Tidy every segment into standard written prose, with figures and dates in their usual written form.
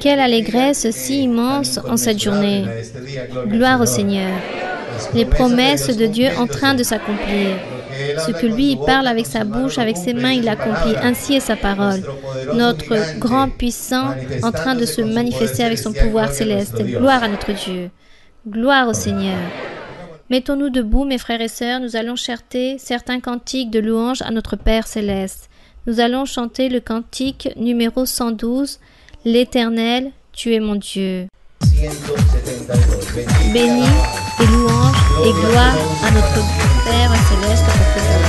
Quelle allégresse si immense en cette journée. Gloire au Seigneur. Les promesses de Dieu en train de s'accomplir. Ce que lui, il parle avec sa bouche, avec ses mains, il accomplit. Ainsi est sa parole. Notre grand puissant en train de se manifester avec son pouvoir céleste. Gloire à notre Dieu. Gloire au Seigneur. Mettons-nous debout, mes frères et sœurs. Nous allons chanter certains cantiques de louange à notre Père céleste. Nous allons chanter le cantique numéro 112. L'Éternel, tu es mon Dieu. Béni et louange et gloire à notre Père céleste pour toujours.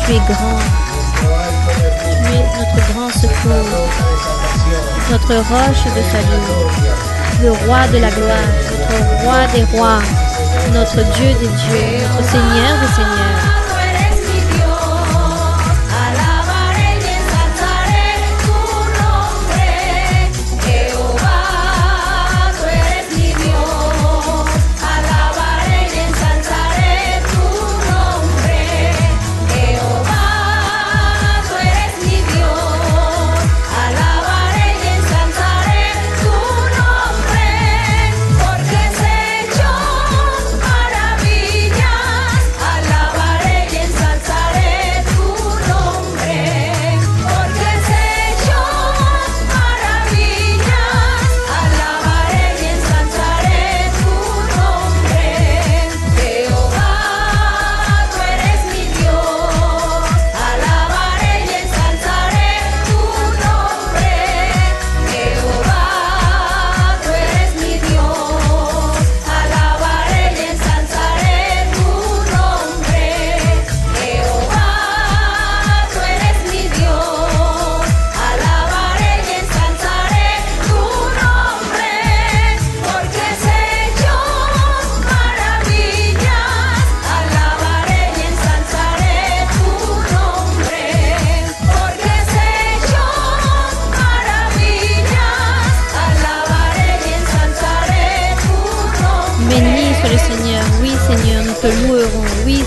Tu es grand. Tu es notre grand secours, notre roche de salut, le roi de la gloire, notre roi des rois, notre Dieu des dieux, notre Seigneur des seigneurs.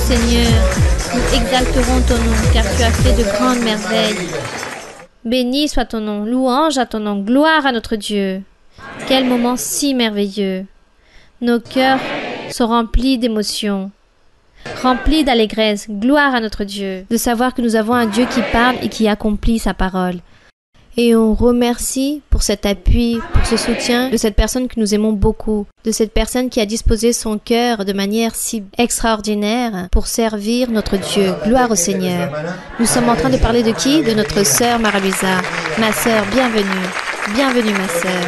Seigneur, nous exalterons ton nom, car tu as fait de grandes merveilles. Béni soit ton nom, louange à ton nom, gloire à notre Dieu. Quel moment si merveilleux. Nos cœurs sont remplis d'émotions, remplis d'allégresse, gloire à notre Dieu. De savoir que nous avons un Dieu qui parle et qui accomplit sa parole. Et on remercie pour cet appui, pour ce soutien de cette personne que nous aimons beaucoup, de cette personne qui a disposé son cœur de manière si extraordinaire pour servir notre Dieu. Gloire au Seigneur. Nous sommes en train de parler de qui? De notre sœur Mara-Luisa. Ma sœur, bienvenue. Bienvenue, ma sœur.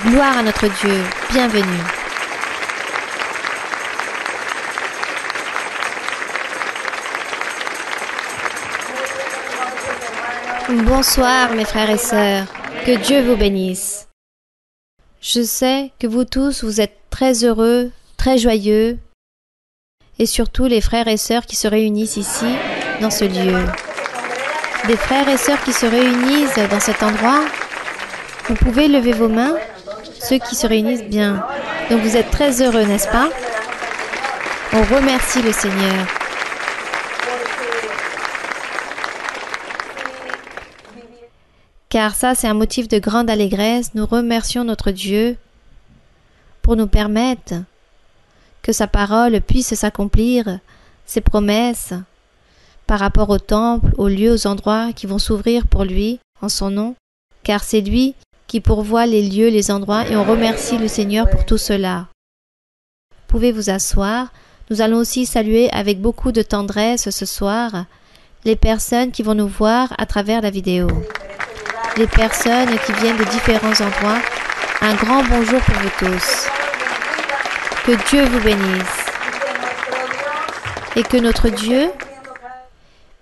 Gloire à notre Dieu. Bienvenue. Bonsoir mes frères et sœurs, que Dieu vous bénisse. Je sais que vous tous, vous êtes très heureux, très joyeux, et surtout les frères et sœurs qui se réunissent ici, dans ce lieu. Des frères et sœurs qui se réunissent dans cet endroit, vous pouvez lever vos mains, ceux qui se réunissent bien. Donc vous êtes très heureux, n'est-ce pas? On remercie le Seigneur. Car ça, c'est un motif de grande allégresse. Nous remercions notre Dieu pour nous permettre que sa parole puisse s'accomplir, ses promesses, par rapport au temple, aux lieux, aux endroits qui vont s'ouvrir pour lui, en son nom. Car c'est lui qui pourvoit les lieux, les endroits, et on remercie le Seigneur pour tout cela. Vous pouvez vous asseoir. Nous allons aussi saluer avec beaucoup de tendresse ce soir les personnes qui vont nous voir à travers la vidéo. Les personnes qui viennent de différents endroits, un grand bonjour pour vous tous. Que Dieu vous bénisse et que notre Dieu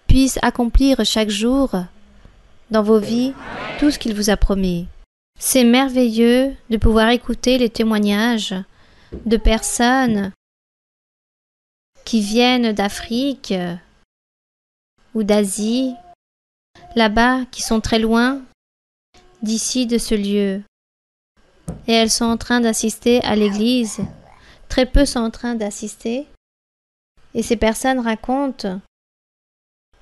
puisse accomplir chaque jour dans vos vies tout ce qu'il vous a promis. C'est merveilleux de pouvoir écouter les témoignages de personnes qui viennent d'Afrique ou d'Asie, là-bas, qui sont très loin d'ici, de ce lieu. Et elles sont en train d'assister à l'église. Très peu sont en train d'assister. Et ces personnes racontent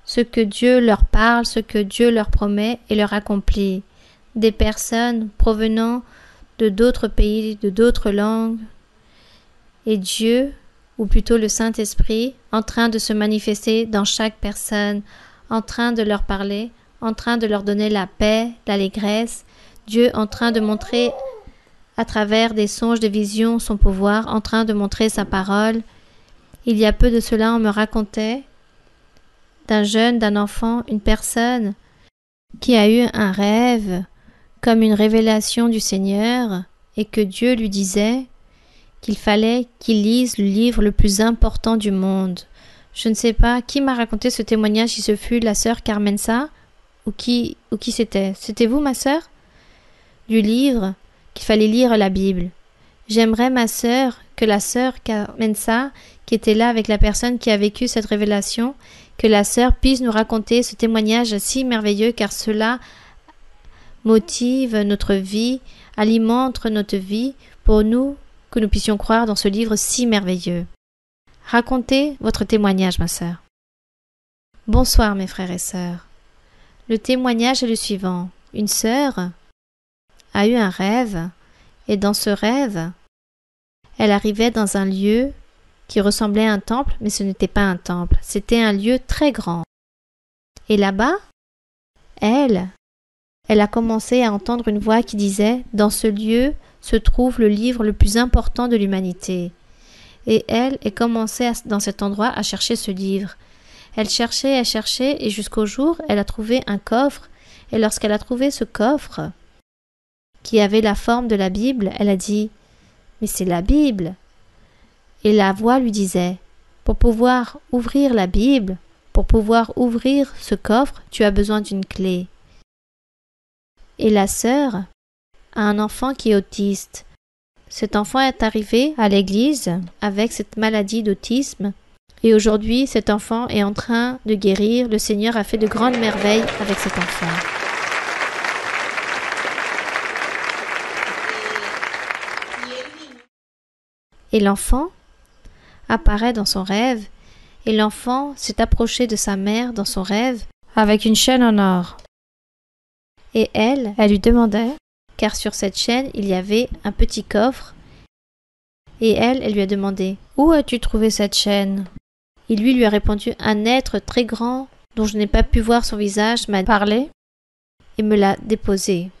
ce que Dieu leur parle, ce que Dieu leur promet et leur accomplit. des personnes provenant de d'autres pays, de d'autres langues, et Dieu, ou plutôt le Saint-Esprit, en train de se manifester dans chaque personne, en train de leur parler, en train de leur donner la paix, l'allégresse, Dieu en train de montrer à travers des songes, des visions, son pouvoir, en train de montrer sa parole. Il y a peu de cela, on me racontait d'un jeune, d'un enfant, une personne qui a eu un rêve comme une révélation du Seigneur et que Dieu lui disait qu'il fallait qu'il lise le livre le plus important du monde. Je ne sais pas qui m'a raconté ce témoignage, si ce fut la sœur Carmenza ou qui c'était. C'était vous, ma sœur? Du livre qu'il fallait lire la Bible. J'aimerais, ma sœur, que la sœur Carmenza, qui était là avec la personne qui a vécu cette révélation, que la sœur puisse nous raconter ce témoignage si merveilleux, car cela motive notre vie, alimente notre vie pour nous, que nous puissions croire dans ce livre si merveilleux. Racontez votre témoignage, ma sœur. Bonsoir, mes frères et sœurs. Le témoignage est le suivant. Une sœur a eu un rêve, et dans ce rêve, elle arrivait dans un lieu qui ressemblait à un temple, mais ce n'était pas un temple, c'était un lieu très grand. Et là-bas, elle a commencé à entendre une voix qui disait « Dans ce lieu se trouve le livre le plus important de l'humanité. » Et elle commençait dans cet endroit à chercher ce livre. Elle cherchait, et jusqu'au jour, elle a trouvé un coffre. Et lorsqu'elle a trouvé ce coffre, qui avait la forme de la Bible, elle a dit « Mais c'est la Bible !» Et la voix lui disait « Pour pouvoir ouvrir la Bible, pour pouvoir ouvrir ce coffre, tu as besoin d'une clé. » Et la sœur a un enfant qui est autiste. Cet enfant est arrivé à l'église avec cette maladie d'autisme et aujourd'hui cet enfant est en train de guérir. Le Seigneur a fait de grandes merveilles avec cet enfant. Et l'enfant apparaît dans son rêve et l'enfant s'est approché de sa mère dans son rêve avec une chaîne en or. Et elle lui demandait, car sur cette chaîne il y avait un petit coffre, et elle lui a demandé « Où as-tu trouvé cette chaîne ?» Il lui a répondu « Un être très grand dont je n'ai pas pu voir son visage m'a parlé et me l'a déposée.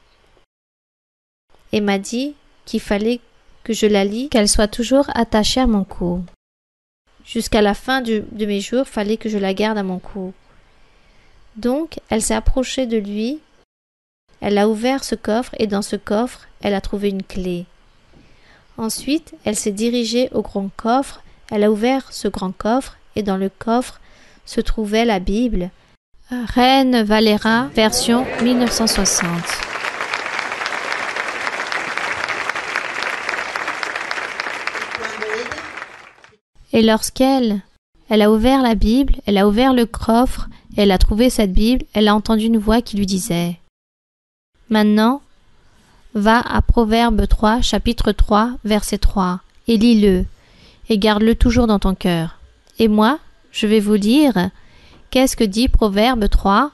Et m'a dit qu'il fallait que je la lie, qu'elle soit toujours attachée à mon cou. Jusqu'à la fin de mes jours, fallait que je la garde à mon cou. » Donc elle s'est approchée de lui. Elle a ouvert ce coffre et dans ce coffre, elle a trouvé une clé. Ensuite, elle s'est dirigée au grand coffre, elle a ouvert ce grand coffre et dans le coffre se trouvait la Bible, Reine Valera, version 1960. Et lorsqu'elle a ouvert la Bible, elle a ouvert le coffre, et elle a trouvé cette Bible, elle a entendu une voix qui lui disait « Maintenant, va à Proverbe 3, chapitre 3, verset 3, et lis-le, et garde-le toujours dans ton cœur. Et moi, je vais vous lire qu'est-ce que dit Proverbe 3,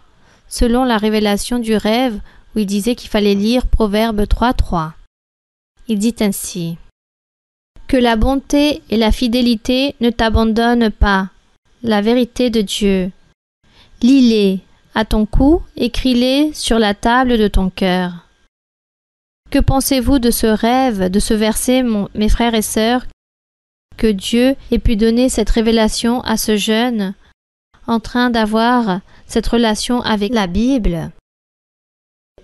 selon la révélation du rêve où il disait qu'il fallait lire Proverbe 3, 3. Il dit ainsi « Que la bonté et la fidélité ne t'abandonnent pas, la vérité de Dieu. Lis-les à ton cou, écris-les sur la table de ton cœur. » Que pensez-vous de ce rêve, de ce verset, mes frères et sœurs, que Dieu ait pu donner cette révélation à ce jeune en train d'avoir cette relation avec la Bible?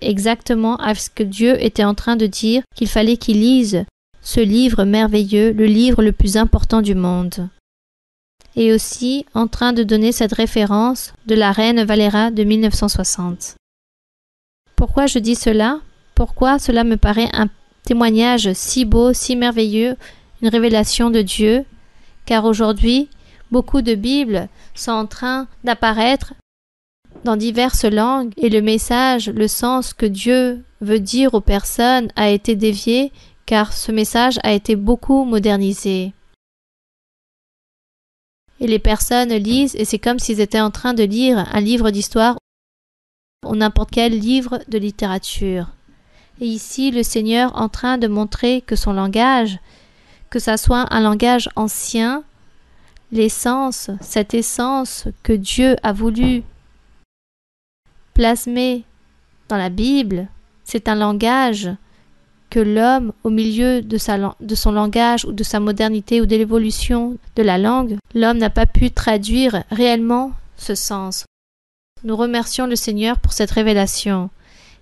Exactement à ce que Dieu était en train de dire qu'il fallait qu'il lise ce livre merveilleux, le livre le plus important du monde. Et aussi en train de donner cette référence de la Reine Valera de 1960. Pourquoi je dis cela? Pourquoi cela me paraît un témoignage si beau, si merveilleux, une révélation de Dieu? Car aujourd'hui, beaucoup de Bibles sont en train d'apparaître dans diverses langues et le message, le sens que Dieu veut dire aux personnes a été dévié car ce message a été beaucoup modernisé. Et les personnes lisent et c'est comme s'ils étaient en train de lire un livre d'histoire ou n'importe quel livre de littérature. Et ici, le Seigneur en train de montrer que son langage, que ça soit un langage ancien, l'essence, cette essence que Dieu a voulu plasmer dans la Bible, c'est un langage que l'homme, au milieu de son langage ou de sa modernité ou de l'évolution de la langue, l'homme n'a pas pu traduire réellement ce sens. Nous remercions le Seigneur pour cette révélation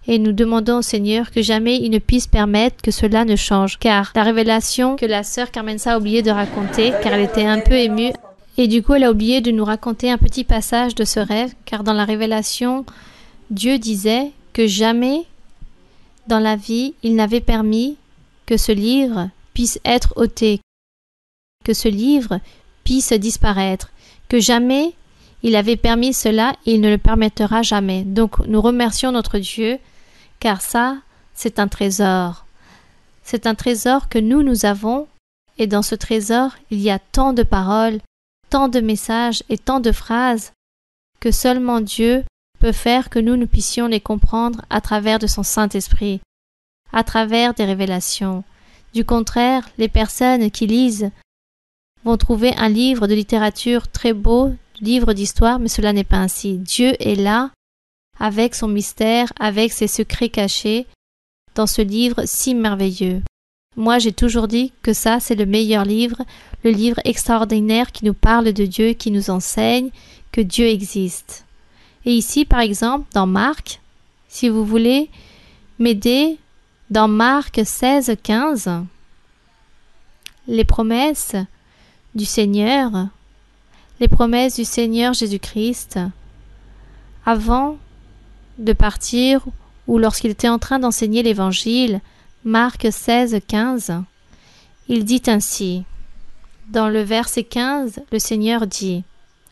et nous demandons au Seigneur que jamais il ne puisse permettre que cela ne change, car la révélation que la sœur Carmenza a oublié de raconter, car elle était un peu émue, et du coup elle a oublié de nous raconter un petit passage de ce rêve, car dans la révélation, Dieu disait que jamais dans la vie, il n'avait permis que ce livre puisse être ôté, que ce livre puisse disparaître, que jamais il avait permis cela et il ne le permettra jamais. Donc nous remercions notre Dieu, car ça, c'est un trésor. C'est un trésor que nous avons, et dans ce trésor, il y a tant de paroles, tant de messages et tant de phrases que seulement Dieu peut faire que nous puissions les comprendre à travers de son Saint-Esprit, à travers des révélations. Du contraire, les personnes qui lisent vont trouver un livre de littérature très beau, livre d'histoire, mais cela n'est pas ainsi. Dieu est là, avec son mystère, avec ses secrets cachés, dans ce livre si merveilleux. Moi, j'ai toujours dit que ça, c'est le meilleur livre, le livre extraordinaire qui nous parle de Dieu, qui nous enseigne que Dieu existe. Et ici, par exemple, dans Marc, si vous voulez m'aider, dans Marc 16, 15, les promesses du Seigneur Jésus-Christ, avant de partir ou lorsqu'il était en train d'enseigner l'Évangile, Marc 16, 15, il dit ainsi, dans le verset 15, le Seigneur dit,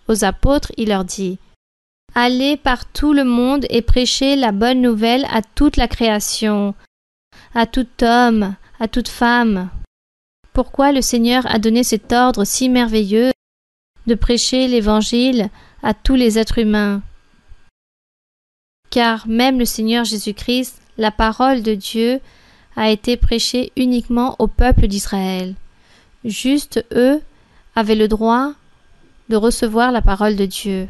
aux apôtres, il leur dit, « Allez par tout le monde et prêchez la bonne nouvelle à toute la création, à tout homme, à toute femme. » Pourquoi le Seigneur a donné cet ordre si merveilleux de prêcher l'Évangile à tous les êtres humains? Car même le Seigneur Jésus-Christ, la parole de Dieu, a été prêchée uniquement au peuple d'Israël. Juste eux avaient le droit de recevoir la parole de Dieu.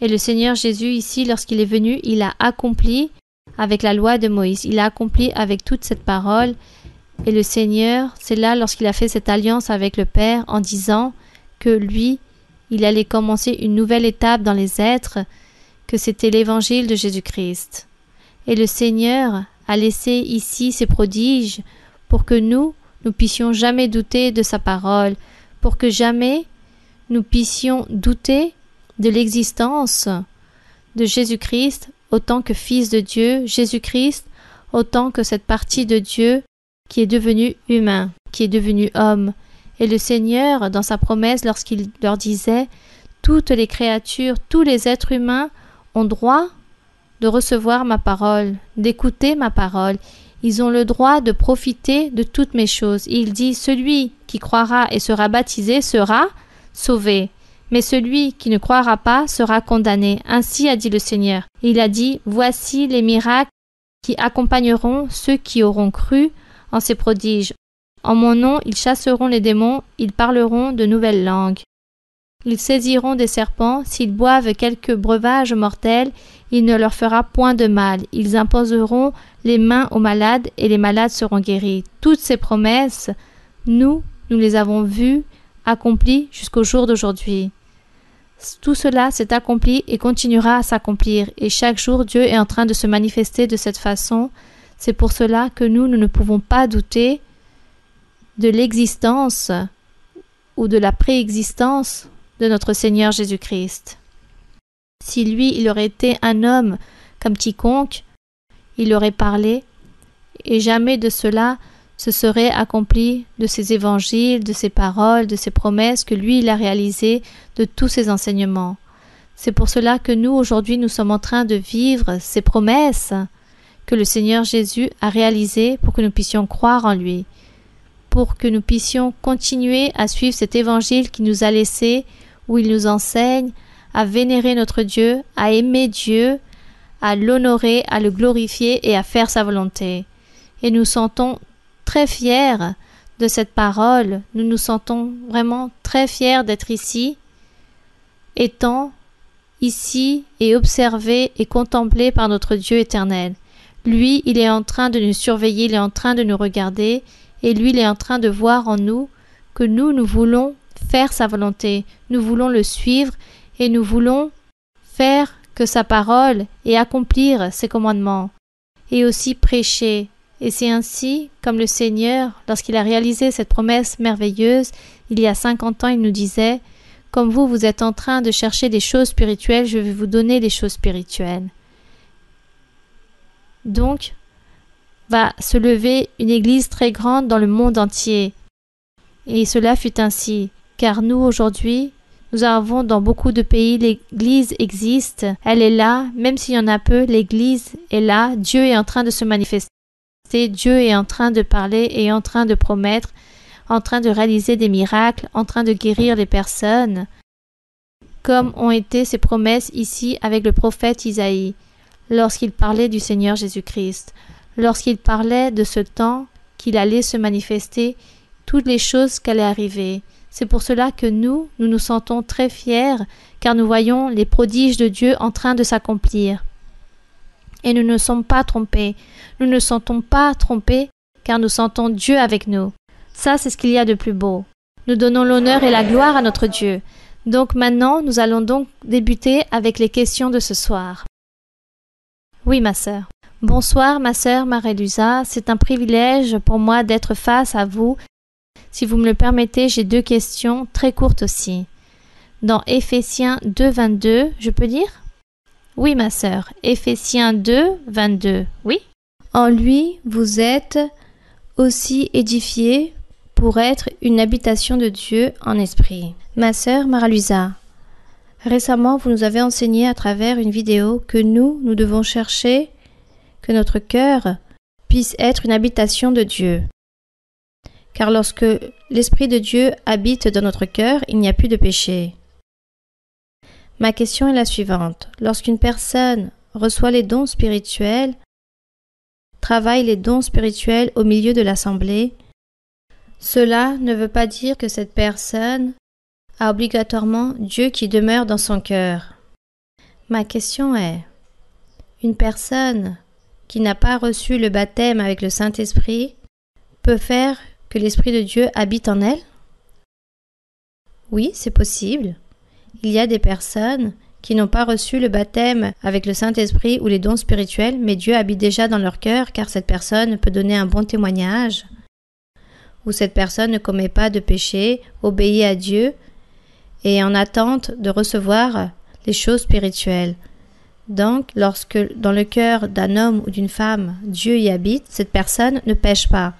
Et le Seigneur Jésus, ici, lorsqu'il est venu, il a accompli avec la loi de Moïse. Il a accompli avec toute cette parole. Et le Seigneur, c'est là lorsqu'il a fait cette alliance avec le Père en disant que lui, il allait commencer une nouvelle étape dans les êtres, que c'était l'évangile de Jésus-Christ. Et le Seigneur a laissé ici ses prodiges pour que nous puissions jamais douter de sa parole, pour que jamais nous puissions douter de l'existence de Jésus-Christ autant que Fils de Dieu, Jésus-Christ autant que cette partie de Dieu qui est devenu humain, qui est devenu homme. Et le Seigneur, dans sa promesse, lorsqu'il leur disait « Toutes les créatures, tous les êtres humains ont droit de recevoir ma parole, d'écouter ma parole. Ils ont le droit de profiter de toutes mes choses. » Il dit « Celui qui croira et sera baptisé sera sauvé, mais celui qui ne croira pas sera condamné. » Ainsi a dit le Seigneur. Il a dit « Voici les miracles qui accompagneront ceux qui auront cru en ces prodiges. En mon nom, ils chasseront les démons, ils parleront de nouvelles langues. Ils saisiront des serpents, s'ils boivent quelque breuvage mortel, il ne leur fera point de mal. Ils imposeront les mains aux malades et les malades seront guéris. » Toutes ces promesses, nous les avons vues accomplies jusqu'au jour d'aujourd'hui. Tout cela s'est accompli et continuera à s'accomplir. Et chaque jour, Dieu est en train de se manifester de cette façon. C'est pour cela que nous ne pouvons pas douter de l'existence ou de la préexistence de notre Seigneur Jésus-Christ. Si lui, il aurait été un homme comme quiconque, il aurait parlé, et jamais de cela se serait accompli de ses évangiles, de ses paroles, de ses promesses que lui, il a réalisées, de tous ses enseignements. C'est pour cela que nous, aujourd'hui, nous sommes en train de vivre ces promesses que le Seigneur Jésus a réalisées pour que nous puissions croire en lui, pour que nous puissions continuer à suivre cet évangile qui nous a laissé, où il nous enseigne à vénérer notre Dieu, à aimer Dieu, à l'honorer, à le glorifier et à faire sa volonté. et nous sentons très fiers de cette parole. Nous nous sentons vraiment très fiers d'être ici, étant ici et observés et contemplés par notre Dieu éternel. Lui, il est en train de nous surveiller, il est en train de nous regarder, et lui, il est en train de voir en nous que nous voulons faire sa volonté, nous voulons le suivre et nous voulons faire que sa parole et accomplir ses commandements et aussi prêcher. Et c'est ainsi comme le Seigneur, lorsqu'il a réalisé cette promesse merveilleuse, il y a 50 ans, il nous disait « Comme vous êtes en train de chercher des choses spirituelles, je vais vous donner des choses spirituelles. » Donc, va se lever une église très grande dans le monde entier. Et cela fut ainsi, car nous aujourd'hui, nous avons dans beaucoup de pays, l'église existe, elle est là, même s'il y en a peu, l'église est là, Dieu est en train de se manifester, Dieu est en train de parler et en train de promettre, en train de réaliser des miracles, en train de guérir les personnes, comme ont été ses promesses ici avec le prophète Isaïe, lorsqu'il parlait du Seigneur Jésus-Christ, lorsqu'il parlait de ce temps qu'il allait se manifester, toutes les choses qui allaient arriver. C'est pour cela que nous nous sentons très fiers, car nous voyons les prodiges de Dieu en train de s'accomplir. Et nous ne sommes pas trompés. Nous ne sentons pas trompés, car nous sentons Dieu avec nous. Ça, c'est ce qu'il y a de plus beau. Nous donnons l'honneur et la gloire à notre Dieu. Donc maintenant, nous allons donc débuter avec les questions de ce soir. Oui, ma sœur. Bonsoir, ma sœur Marie-Lusa. C'est un privilège pour moi d'être face à vous. Si vous me le permettez, j'ai 2 questions très courtes aussi. Dans Éphésiens 2, 22, je peux lire? Oui, ma sœur. Éphésiens 2, 22. Oui? En lui, vous êtes aussi édifiés pour être une habitation de Dieu en esprit. Ma sœur Marie-Lusa, récemment, vous nous avez enseigné à travers une vidéo que nous devons chercher que notre cœur puisse être une habitation de Dieu. Car lorsque l'Esprit de Dieu habite dans notre cœur, il n'y a plus de péché. Ma question est la suivante. Lorsqu'une personne reçoit les dons spirituels, travaille les dons spirituels au milieu de l'assemblée, cela ne veut pas dire que cette personne a obligatoirement Dieu qui demeure dans son cœur. Ma question est, une personne qui n'a pas reçu le baptême avec le Saint-Esprit peut faire que l'Esprit de Dieu habite en elle? Oui, c'est possible. Il y a des personnes qui n'ont pas reçu le baptême avec le Saint-Esprit ou les dons spirituels, mais Dieu habite déjà dans leur cœur car cette personne peut donner un bon témoignage, ou cette personne ne commet pas de péché, obéit à Dieu et est en attente de recevoir les choses spirituelles. Donc, lorsque dans le cœur d'un homme ou d'une femme, Dieu y habite, cette personne ne pêche pas.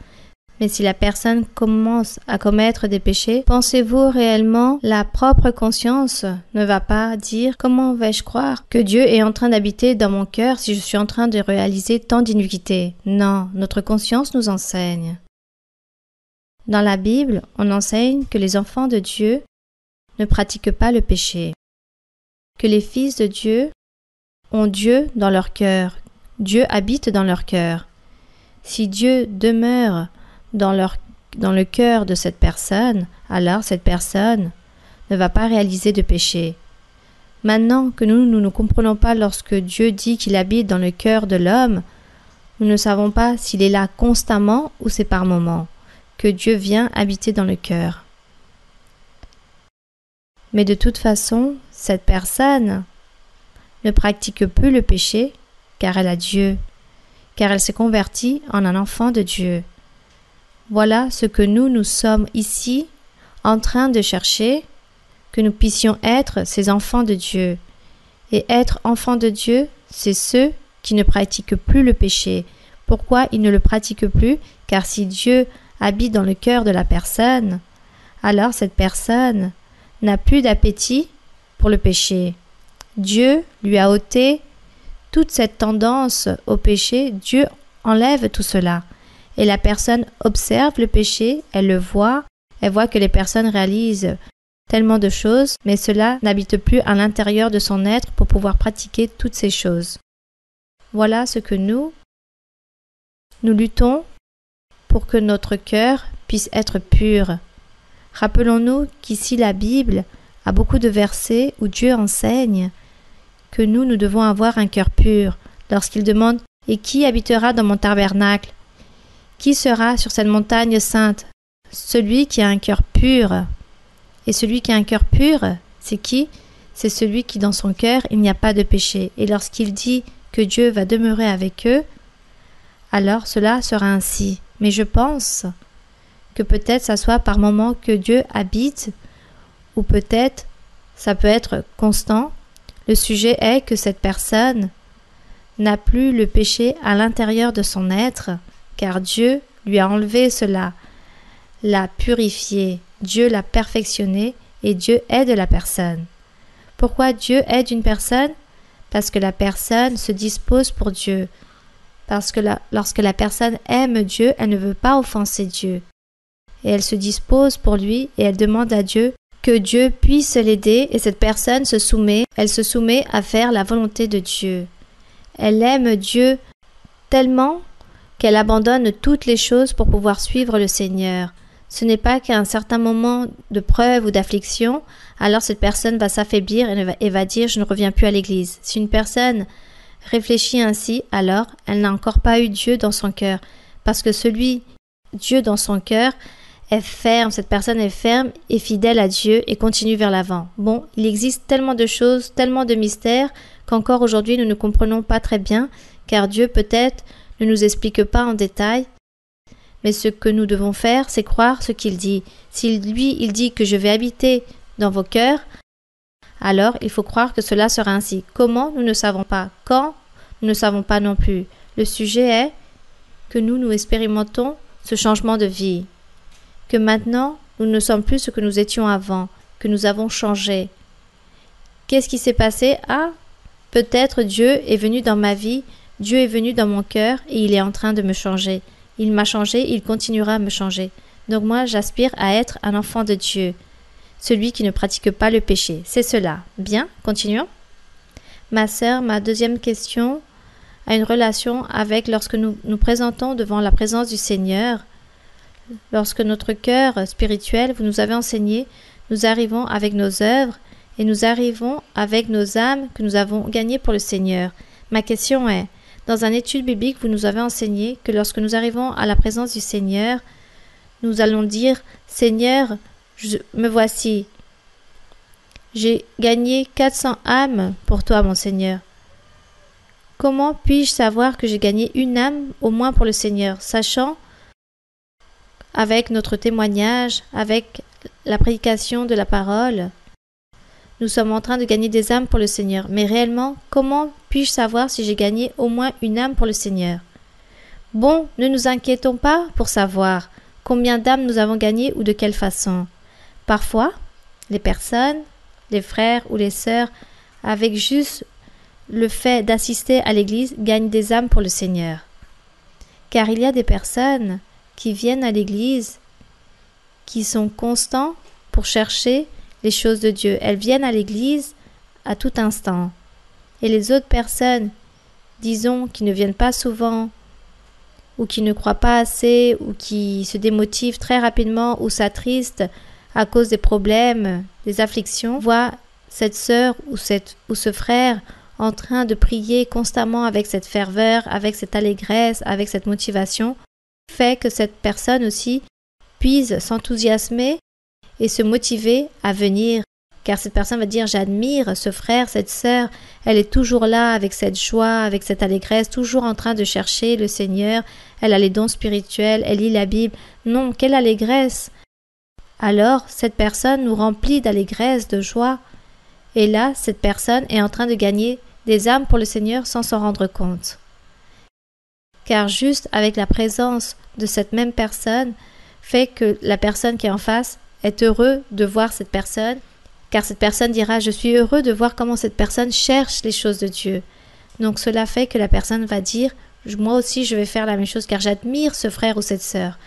Mais si la personne commence à commettre des péchés, pensez-vous réellement la propre conscience ne va pas dire « Comment vais-je croire que Dieu est en train d'habiter dans mon cœur si je suis en train de réaliser tant d'iniquités ?» Non, notre conscience nous enseigne. Dans la Bible, on enseigne que les enfants de Dieu ne pratiquent pas le péché, que les fils de Dieu ont Dieu dans leur cœur, Dieu habite dans leur cœur. Si Dieu demeure dans le cœur de cette personne, alors cette personne ne va pas réaliser de péché. Maintenant que nous ne comprenons pas lorsque Dieu dit qu'il habite dans le cœur de l'homme, nous ne savons pas s'il est là constamment ou c'est par moments que Dieu vient habiter dans le cœur. Mais de toute façon, cette personne ne pratique plus le péché car elle a Dieu, car elle s'est convertie en un enfant de Dieu. Voilà ce que nous sommes ici en train de chercher, que nous puissions être ces enfants de Dieu. Et être enfants de Dieu, c'est ceux qui ne pratiquent plus le péché. Pourquoi ils ne le pratiquent plus? Car si Dieu habite dans le cœur de la personne, alors cette personne n'a plus d'appétit pour le péché. Dieu lui a ôté toute cette tendance au péché, Dieu enlève tout cela. Et la personne observe le péché, elle le voit, elle voit que les personnes réalisent tellement de choses, mais cela n'habite plus à l'intérieur de son être pour pouvoir pratiquer toutes ces choses. Voilà ce que nous luttons pour que notre cœur puisse être pur. Rappelons-nous qu'ici la Bible a beaucoup de versets où Dieu enseigne que nous devons avoir un cœur pur. Lorsqu'il demande « Et qui habitera dans mon tabernacle? Qui sera sur cette montagne sainte ?» Celui qui a un cœur pur. Et celui qui a un cœur pur, c'est qui? C'est celui qui dans son cœur il n'y a pas de péché. Et lorsqu'il dit que Dieu va demeurer avec eux, alors cela sera ainsi. Mais je pense que peut-être ça soit par moment que Dieu habite, ou peut-être ça peut être constant. Le sujet est que cette personne n'a plus le péché à l'intérieur de son être, car Dieu lui a enlevé cela, l'a purifié, Dieu l'a perfectionné et Dieu aide la personne. Pourquoi Dieu aide une personne? Parce que la personne se dispose pour Dieu. Parce que lorsque la personne aime Dieu, elle ne veut pas offenser Dieu. Et elle se dispose pour lui et elle demande à Dieu que Dieu puisse l'aider et cette personne se soumet. Elle se soumet à faire la volonté de Dieu. Elle aime Dieu tellement qu'elle abandonne toutes les choses pour pouvoir suivre le Seigneur. Ce n'est pas qu'à un certain moment de preuve ou d'affliction, alors cette personne va s'affaiblir et va dire « je ne reviens plus à l'église ». Si une personne réfléchit ainsi, alors elle n'a encore pas eu Dieu dans son cœur. Parce que Dieu dans son cœur est ferme, cette personne est ferme et fidèle à Dieu et continue vers l'avant. Bon, il existe tellement de choses, tellement de mystères qu'encore aujourd'hui nous ne comprenons pas très bien, car Dieu peut-être ne nous explique pas en détail. Mais ce que nous devons faire, c'est croire ce qu'il dit. Si lui, il dit que je vais habiter dans vos cœurs, alors il faut croire que cela sera ainsi. Comment? Nous ne savons pas. Quand? Nous ne savons pas non plus. Le sujet est que nous expérimentons ce changement de vie. Que maintenant, nous ne sommes plus ce que nous étions avant, que nous avons changé. Qu'est-ce qui s'est passé? Ah, peut-être Dieu est venu dans ma vie, Dieu est venu dans mon cœur et il est en train de me changer. Il m'a changé, il continuera à me changer. Donc moi, j'aspire à être un enfant de Dieu, celui qui ne pratique pas le péché. C'est cela. Bien, continuons. Ma sœur, ma deuxième question a une relation avec lorsque nous nous présentons devant la présence du Seigneur. Lorsque notre cœur spirituel, vous nous avez enseigné, nous arrivons avec nos œuvres et nous arrivons avec nos âmes que nous avons gagnées pour le Seigneur. Ma question est, dans une étude biblique, vous nous avez enseigné que lorsque nous arrivons à la présence du Seigneur, nous allons dire « Seigneur, me voici. J'ai gagné 400 âmes pour toi, mon Seigneur. Comment puis-je savoir que j'ai gagné une âme au moins pour le Seigneur, sachant avec notre témoignage, avec la prédication de la parole, nous sommes en train de gagner des âmes pour le Seigneur. Mais réellement, comment puis-je savoir si j'ai gagné au moins une âme pour le Seigneur? Bon, ne nous inquiétons pas pour savoir combien d'âmes nous avons gagnées ou de quelle façon. Parfois, les personnes, les frères ou les sœurs, avec juste le fait d'assister à l'église, gagnent des âmes pour le Seigneur. Car il y a des personnes qui viennent à l'église, qui sont constants pour chercher les choses de Dieu. Elles viennent à l'église à tout instant. Et les autres personnes, disons, qui ne viennent pas souvent, ou qui ne croient pas assez, ou qui se démotivent très rapidement, ou s'attristent à cause des problèmes, des afflictions, voient cette sœur ou ce frère en train de prier constamment avec cette ferveur, avec cette allégresse, avec cette motivation, fait que cette personne aussi puisse s'enthousiasmer et se motiver à venir. Car cette personne va dire « J'admire ce frère, cette sœur, elle est toujours là avec cette joie, avec cette allégresse, toujours en train de chercher le Seigneur, elle a les dons spirituels, elle lit la Bible. Non, quelle allégresse !» Alors, cette personne nous remplit d'allégresse, de joie. Et là, cette personne est en train de gagner des âmes pour le Seigneur sans s'en rendre compte. Car juste avec la présence de cette même personne fait que la personne qui est en face est heureux de voir cette personne, car cette personne dira « Je suis heureux de voir comment cette personne cherche les choses de Dieu. » Donc cela fait que la personne va dire « Moi aussi je vais faire la même chose car j'admire ce frère ou cette sœur. »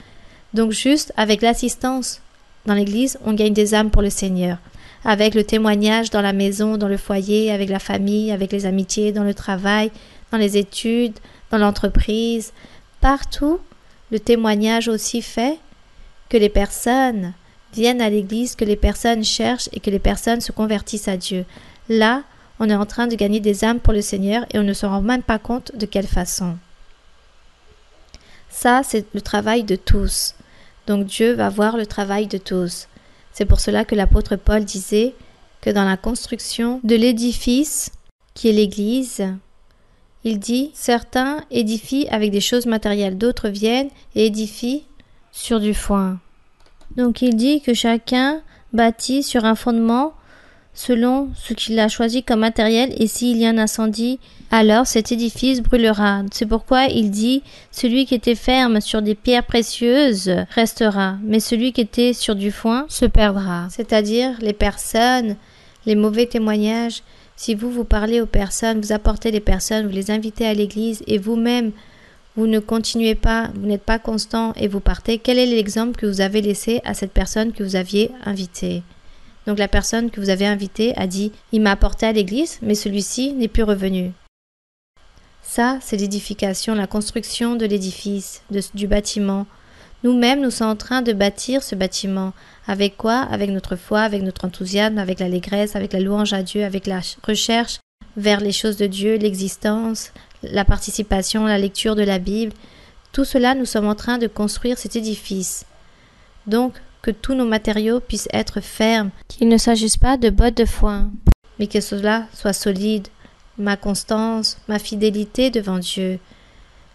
Donc juste avec l'assistance dans l'église, on gagne des âmes pour le Seigneur. Avec le témoignage dans la maison, dans le foyer, avec la famille, avec les amitiés, dans le travail, dans les études, dans l'entreprise, partout, le témoignage aussi fait que les personnes viennent à l'église, que les personnes cherchent et que les personnes se convertissent à Dieu. Là, on est en train de gagner des âmes pour le Seigneur et on ne se rend même pas compte de quelle façon. Ça, c'est le travail de tous. Donc Dieu va voir le travail de tous. C'est pour cela que l'apôtre Paul disait que dans la construction de l'édifice, qui est l'Église, il dit « Certains édifient avec des choses matérielles, d'autres viennent et édifient sur du foin. » Donc il dit que chacun bâtit sur un fondement selon ce qu'il a choisi comme matériel, et s'il y a un incendie, alors cet édifice brûlera. C'est pourquoi il dit « Celui qui était ferme sur des pierres précieuses restera, mais celui qui était sur du foin se perdra. » C'est-à-dire les personnes, les mauvais témoignages. Si vous parlez aux personnes, vous apportez les personnes, vous les invitez à l'église et vous-même, vous ne continuez pas, vous n'êtes pas constant et vous partez, quel est l'exemple que vous avez laissé à cette personne que vous aviez invitée? Donc la personne que vous avez invitée a dit « Il m'a apporté à l'église, mais celui-ci n'est plus revenu. » Ça, c'est l'édification, la construction de l'édifice, du bâtiment. Nous-mêmes, nous sommes en train de bâtir ce bâtiment. Avec quoi? Avec notre foi, avec notre enthousiasme, avec l'allégresse, avec la louange à Dieu, avec la recherche vers les choses de Dieu, l'existence, la participation, la lecture de la Bible. Tout cela, nous sommes en train de construire cet édifice. Donc, que tous nos matériaux puissent être fermes, qu'il ne s'agisse pas de bottes de foin, mais que cela soit solide, ma constance, ma fidélité devant Dieu,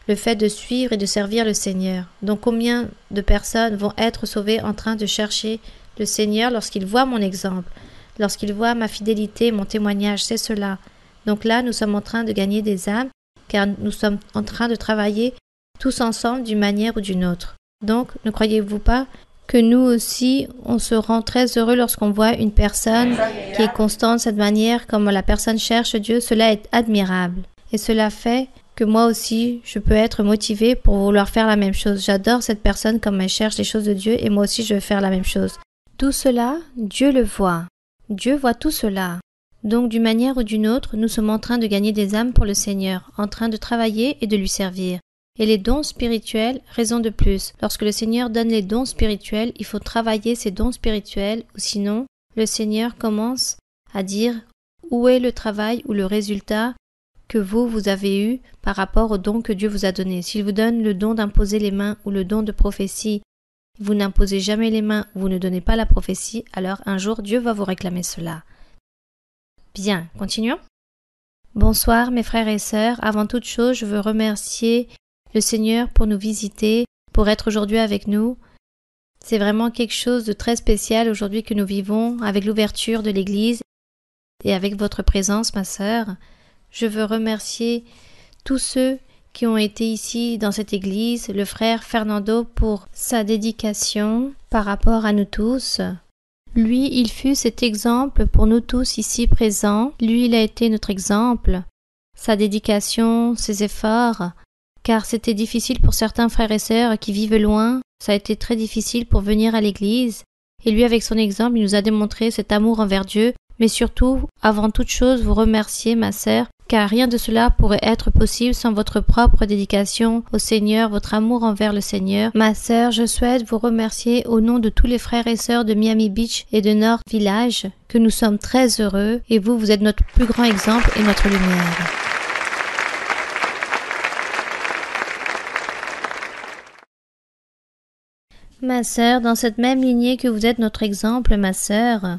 le fait de suivre et de servir le Seigneur. Donc combien de personnes vont être sauvées en train de chercher le Seigneur lorsqu'ils voient mon exemple, lorsqu'ils voient ma fidélité, mon témoignage, c'est cela. Donc là, nous sommes en train de gagner des âmes, car nous sommes en train de travailler tous ensemble d'une manière ou d'une autre. Donc, ne croyez-vous pas que nous aussi, on se rend très heureux lorsqu'on voit une personne qui est constante de cette manière, comme la personne cherche Dieu, cela est admirable. Et cela fait que moi aussi, je peux être motivée pour vouloir faire la même chose. J'adore cette personne comme elle cherche les choses de Dieu et moi aussi je veux faire la même chose. Tout cela, Dieu le voit. Dieu voit tout cela. Donc d'une manière ou d'une autre, nous sommes en train de gagner des âmes pour le Seigneur, en train de travailler et de lui servir. Et les dons spirituels, raison de plus. Lorsque le Seigneur donne les dons spirituels, il faut travailler ces dons spirituels ou sinon, le Seigneur commence à dire où est le travail ou le résultat que vous avez eu par rapport au don que Dieu vous a donné. S'il vous donne le don d'imposer les mains ou le don de prophétie, vous n'imposez jamais les mains ou vous ne donnez pas la prophétie, alors un jour Dieu va vous réclamer cela. Bien, continuons. Bonsoir mes frères et sœurs. Avant toute chose, je veux remercier le Seigneur pour nous visiter, pour être aujourd'hui avec nous. C'est vraiment quelque chose de très spécial aujourd'hui que nous vivons avec l'ouverture de l'Église et avec votre présence, ma sœur. Je veux remercier tous ceux qui ont été ici dans cette Église, le frère Fernando pour sa dédication par rapport à nous tous. Lui, il fut cet exemple pour nous tous ici présents. Lui, il a été notre exemple. Sa dédication, ses efforts, car c'était difficile pour certains frères et sœurs qui vivent loin. Ça a été très difficile pour venir à l'église. Et lui, avec son exemple, il nous a démontré cet amour envers Dieu. Mais surtout, avant toute chose, vous remercier, ma sœur, car rien de cela pourrait être possible sans votre propre dédication au Seigneur, votre amour envers le Seigneur. Ma sœur, je souhaite vous remercier au nom de tous les frères et sœurs de Miami Beach et de North Village, que nous sommes très heureux, et vous êtes notre plus grand exemple et notre lumière. Ma sœur, dans cette même lignée que vous êtes notre exemple, ma sœur,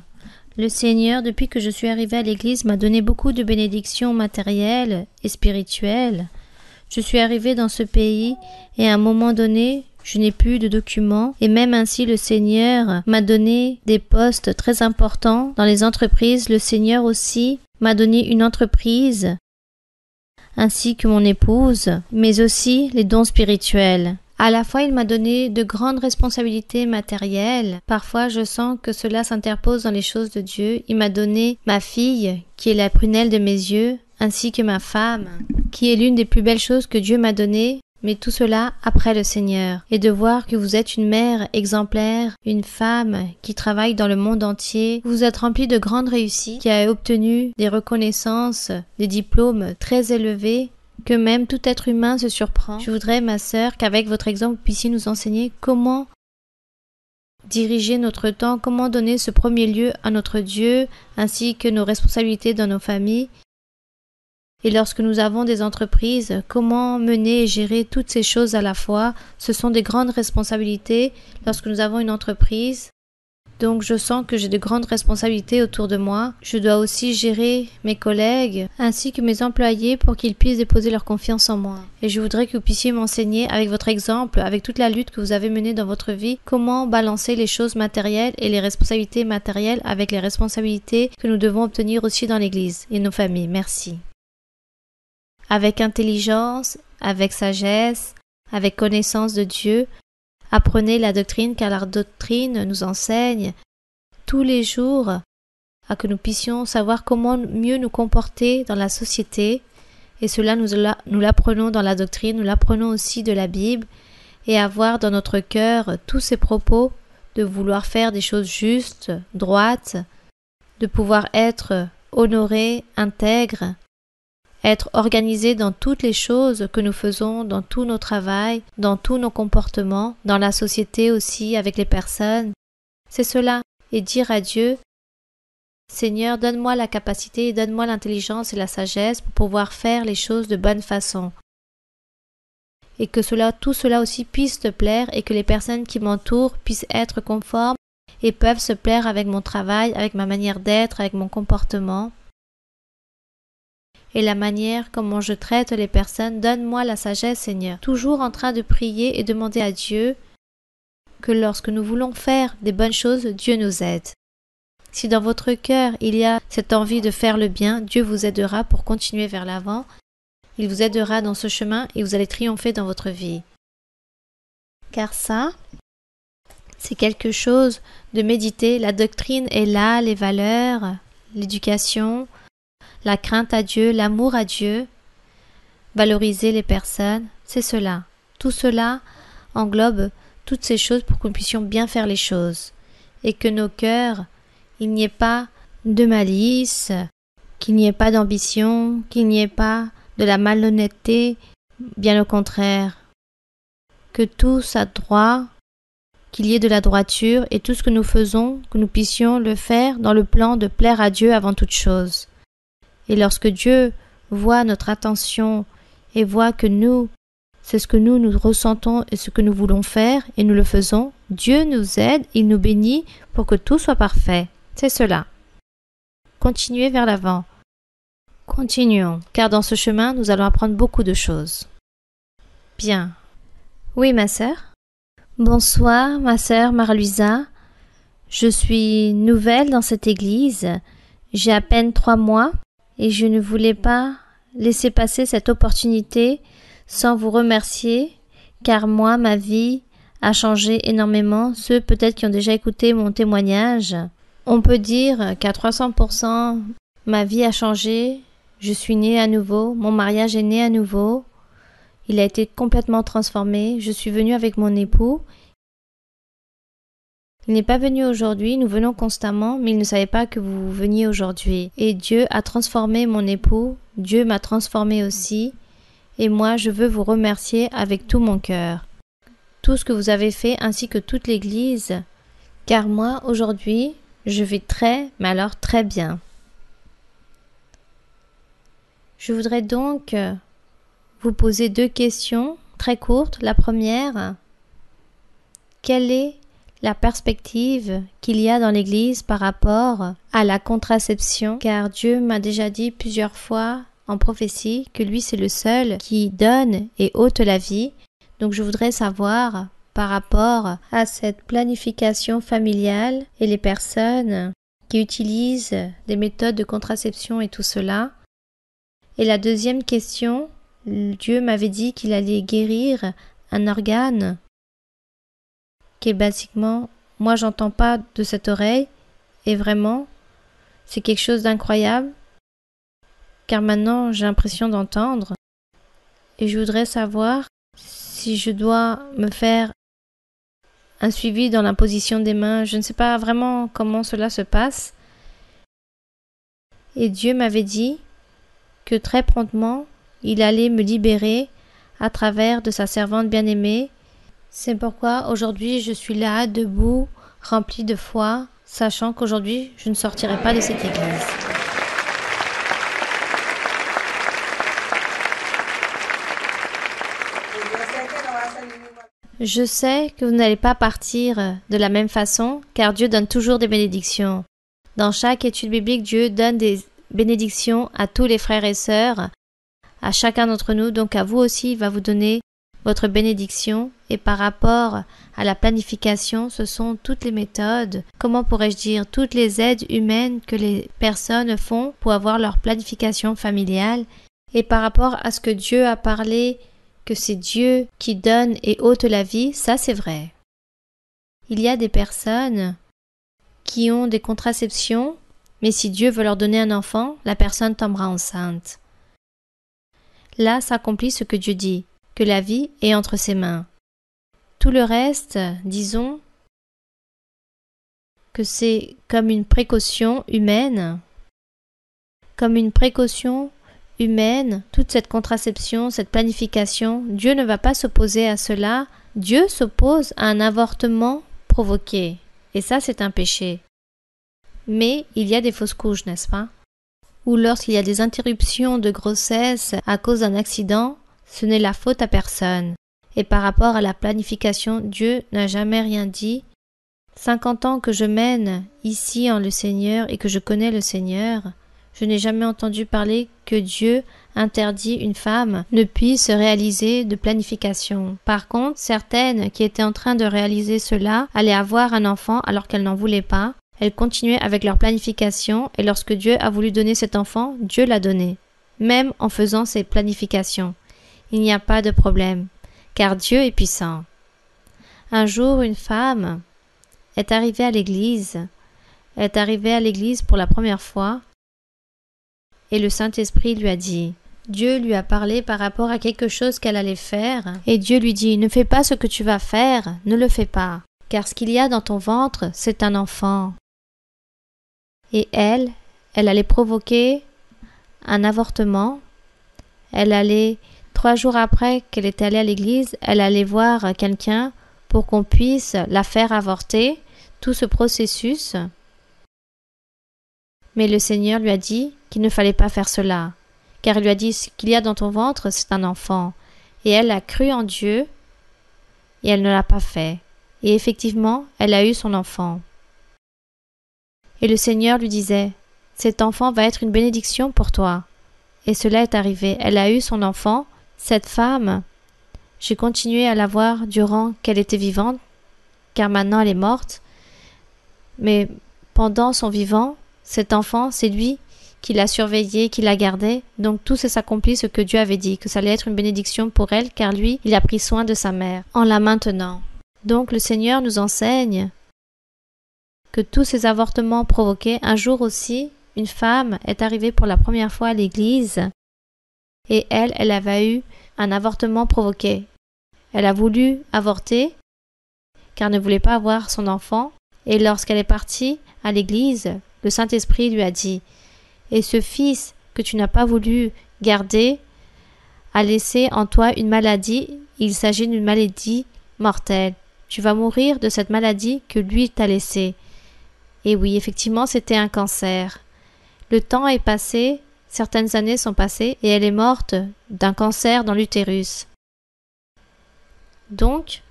le Seigneur, depuis que je suis arrivée à l'église, m'a donné beaucoup de bénédictions matérielles et spirituelles. Je suis arrivée dans ce pays et à un moment donné, je n'ai plus de documents et même ainsi le Seigneur m'a donné des postes très importants dans les entreprises. Le Seigneur aussi m'a donné une entreprise ainsi que mon épouse, mais aussi les dons spirituels. À la fois, il m'a donné de grandes responsabilités matérielles. Parfois, je sens que cela s'interpose dans les choses de Dieu. Il m'a donné ma fille, qui est la prunelle de mes yeux, ainsi que ma femme, qui est l'une des plus belles choses que Dieu m'a données. Mais tout cela après le Seigneur. Et de voir que vous êtes une mère exemplaire, une femme qui travaille dans le monde entier. Vous êtes remplie de grandes réussites, qui a obtenu des reconnaissances, des diplômes très élevés, que même tout être humain se surprend. Je voudrais, ma sœur, qu'avec votre exemple, vous puissiez nous enseigner comment diriger notre temps, comment donner ce premier lieu à notre Dieu, ainsi que nos responsabilités dans nos familles. Et lorsque nous avons des entreprises, comment mener et gérer toutes ces choses à la fois. Ce sont des grandes responsabilités lorsque nous avons une entreprise. Donc je sens que j'ai de grandes responsabilités autour de moi. Je dois aussi gérer mes collègues ainsi que mes employés pour qu'ils puissent déposer leur confiance en moi. Et je voudrais que vous puissiez m'enseigner avec votre exemple, avec toute la lutte que vous avez menée dans votre vie, comment balancer les choses matérielles et les responsabilités matérielles avec les responsabilités que nous devons obtenir aussi dans l'Église et nos familles. Merci. Avec intelligence, avec sagesse, avec connaissance de Dieu, apprenez la doctrine, car la doctrine nous enseigne tous les jours à que nous puissions savoir comment mieux nous comporter dans la société. Et cela, nous l'apprenons dans la doctrine, nous l'apprenons aussi de la Bible, et avoir dans notre cœur tous ces propos de vouloir faire des choses justes, droites, de pouvoir être honoré, intègre, être organisé dans toutes les choses que nous faisons, dans tout nos travail, dans tous nos comportements, dans la société aussi, avec les personnes. C'est cela. Et dire à Dieu, Seigneur, donne-moi la capacité, donne-moi l'intelligence et la sagesse pour pouvoir faire les choses de bonne façon. Et que tout cela aussi puisse te plaire et que les personnes qui m'entourent puissent être conformes et peuvent se plaire avec mon travail, avec ma manière d'être, avec mon comportement. Et la manière comment je traite les personnes, donne-moi la sagesse, Seigneur. Toujours en train de prier et demander à Dieu que lorsque nous voulons faire des bonnes choses, Dieu nous aide. Si dans votre cœur il y a cette envie de faire le bien, Dieu vous aidera pour continuer vers l'avant. Il vous aidera dans ce chemin et vous allez triompher dans votre vie. Car ça, c'est quelque chose de méditer. La doctrine est là, les valeurs, l'éducation, la crainte à Dieu, l'amour à Dieu, valoriser les personnes, c'est cela. Tout cela englobe toutes ces choses pour que nous puissions bien faire les choses. Et que nos cœurs, il n'y ait pas de malice, qu'il n'y ait pas d'ambition, qu'il n'y ait pas de la malhonnêteté, bien au contraire. Que tout soit droit, qu'il y ait de la droiture et tout ce que nous faisons, que nous puissions le faire dans le plan de plaire à Dieu avant toute chose. Et lorsque Dieu voit notre attention et voit que c'est ce que nous ressentons et ce que nous voulons faire et nous le faisons, Dieu nous aide, il nous bénit pour que tout soit parfait. C'est cela. Continuez vers l'avant. Continuons, car dans ce chemin, nous allons apprendre beaucoup de choses. Bien. Oui, ma sœur. Bonsoir, ma sœur Marie-Louisa. Je suis nouvelle dans cette église. J'ai à peine 3 mois. Et je ne voulais pas laisser passer cette opportunité sans vous remercier, car moi, ma vie a changé énormément. Ceux peut-être qui ont déjà écouté mon témoignage, on peut dire qu'à 300%, ma vie a changé. Je suis née à nouveau, mon mariage est né à nouveau. Il a été complètement transformé. Je suis venue avec mon époux. Il n'est pas venu aujourd'hui, nous venons constamment, mais il ne savait pas que vous veniez aujourd'hui. Et Dieu a transformé mon époux, Dieu m'a transformé aussi, et moi je veux vous remercier avec tout mon cœur. Tout ce que vous avez fait ainsi que toute l'Église, car moi aujourd'hui je vis mais alors très bien. Je voudrais donc vous poser 2 questions très courtes. La première, quelle est la perspective qu'il y a dans l'Église par rapport à la contraception, car Dieu m'a déjà dit plusieurs fois en prophétie que lui c'est le seul qui donne et ôte la vie. Donc je voudrais savoir par rapport à cette planification familiale et les personnes qui utilisent des méthodes de contraception et tout cela. Et la deuxième question, Dieu m'avait dit qu'il allait guérir un organe qui est basiquement, moi j'entends pas de cette oreille, et vraiment, c'est quelque chose d'incroyable, car maintenant j'ai l'impression d'entendre, et je voudrais savoir si je dois me faire un suivi dans l'imposition des mains, je ne sais pas vraiment comment cela se passe, et Dieu m'avait dit que très promptement, il allait me libérer à travers de sa servante bien-aimée. C'est pourquoi aujourd'hui je suis là, debout, rempli de foi, sachant qu'aujourd'hui je ne sortirai pas de cette église. Je sais que vous n'allez pas partir de la même façon, car Dieu donne toujours des bénédictions. Dans chaque étude biblique, Dieu donne des bénédictions à tous les frères et sœurs, à chacun d'entre nous, donc à vous aussi, il va vous donner votre bénédiction. Et par rapport à la planification, ce sont toutes les méthodes, comment pourrais-je dire, toutes les aides humaines que les personnes font pour avoir leur planification familiale. Et par rapport à ce que Dieu a parlé, que c'est Dieu qui donne et ôte la vie, ça c'est vrai. Il y a des personnes qui ont des contraceptions, mais si Dieu veut leur donner un enfant, la personne tombera enceinte. Là s'accomplit ce que Dieu dit, que la vie est entre ses mains. Tout le reste, disons que c'est comme une précaution humaine, toute cette contraception, cette planification, Dieu ne va pas s'opposer à cela. Dieu s'oppose à un avortement provoqué. Et ça, c'est un péché. Mais il y a des fausses couches, n'est-ce pas? Ou lorsqu'il y a des interruptions de grossesse à cause d'un accident, ce n'est la faute à personne. Et par rapport à la planification, Dieu n'a jamais rien dit. 50 ans que je mène ici en le Seigneur et que je connais le Seigneur, je n'ai jamais entendu parler que Dieu interdit une femme ne puisse réaliser de planification. Par contre, certaines qui étaient en train de réaliser cela allaient avoir un enfant alors qu'elles n'en voulaient pas. Elles continuaient avec leur planification et lorsque Dieu a voulu donner cet enfant, Dieu l'a donné. Même en faisant ces planifications. Il n'y a pas de problème, car Dieu est puissant. Un jour, une femme est arrivée à l'église. Elle est arrivée à l'église pour la première fois. Et le Saint-Esprit lui a dit, Dieu lui a parlé par rapport à quelque chose qu'elle allait faire, et Dieu lui dit, ne fais pas ce que tu vas faire, ne le fais pas, car ce qu'il y a dans ton ventre, c'est un enfant. Et elle allait provoquer un avortement, elle allait, 3 jours après qu'elle est allée à l'église, elle allait voir quelqu'un pour qu'on puisse la faire avorter, tout ce processus. Mais le Seigneur lui a dit qu'il ne fallait pas faire cela, car il lui a dit ce qu'il y a dans ton ventre, c'est un enfant. Et elle a cru en Dieu, et elle ne l'a pas fait. Et effectivement, elle a eu son enfant. Et le Seigneur lui disait, cet enfant va être une bénédiction pour toi. Et cela est arrivé. Elle a eu son enfant. Cette femme, j'ai continué à la voir durant qu'elle était vivante, car maintenant elle est morte. Mais pendant son vivant, cet enfant, c'est lui qui l'a surveillé, qui l'a gardé. Donc tout s'accomplit ce que Dieu avait dit, que ça allait être une bénédiction pour elle, car lui, il a pris soin de sa mère, en la maintenant. Donc le Seigneur nous enseigne que tous ces avortements provoqués, un jour aussi, une femme est arrivée pour la première fois à l'église, et elle avait eu un avortement provoqué. Elle a voulu avorter, car elle ne voulait pas avoir son enfant, et lorsqu'elle est partie à l'église, le Saint-Esprit lui a dit, et ce fils que tu n'as pas voulu garder a laissé en toi une maladie, il s'agit d'une maladie mortelle. Tu vas mourir de cette maladie que lui t'a laissée. Et oui, effectivement, c'était un cancer. Le temps est passé, certaines années sont passées, et elle est morte d'un cancer dans l'utérus. Donc,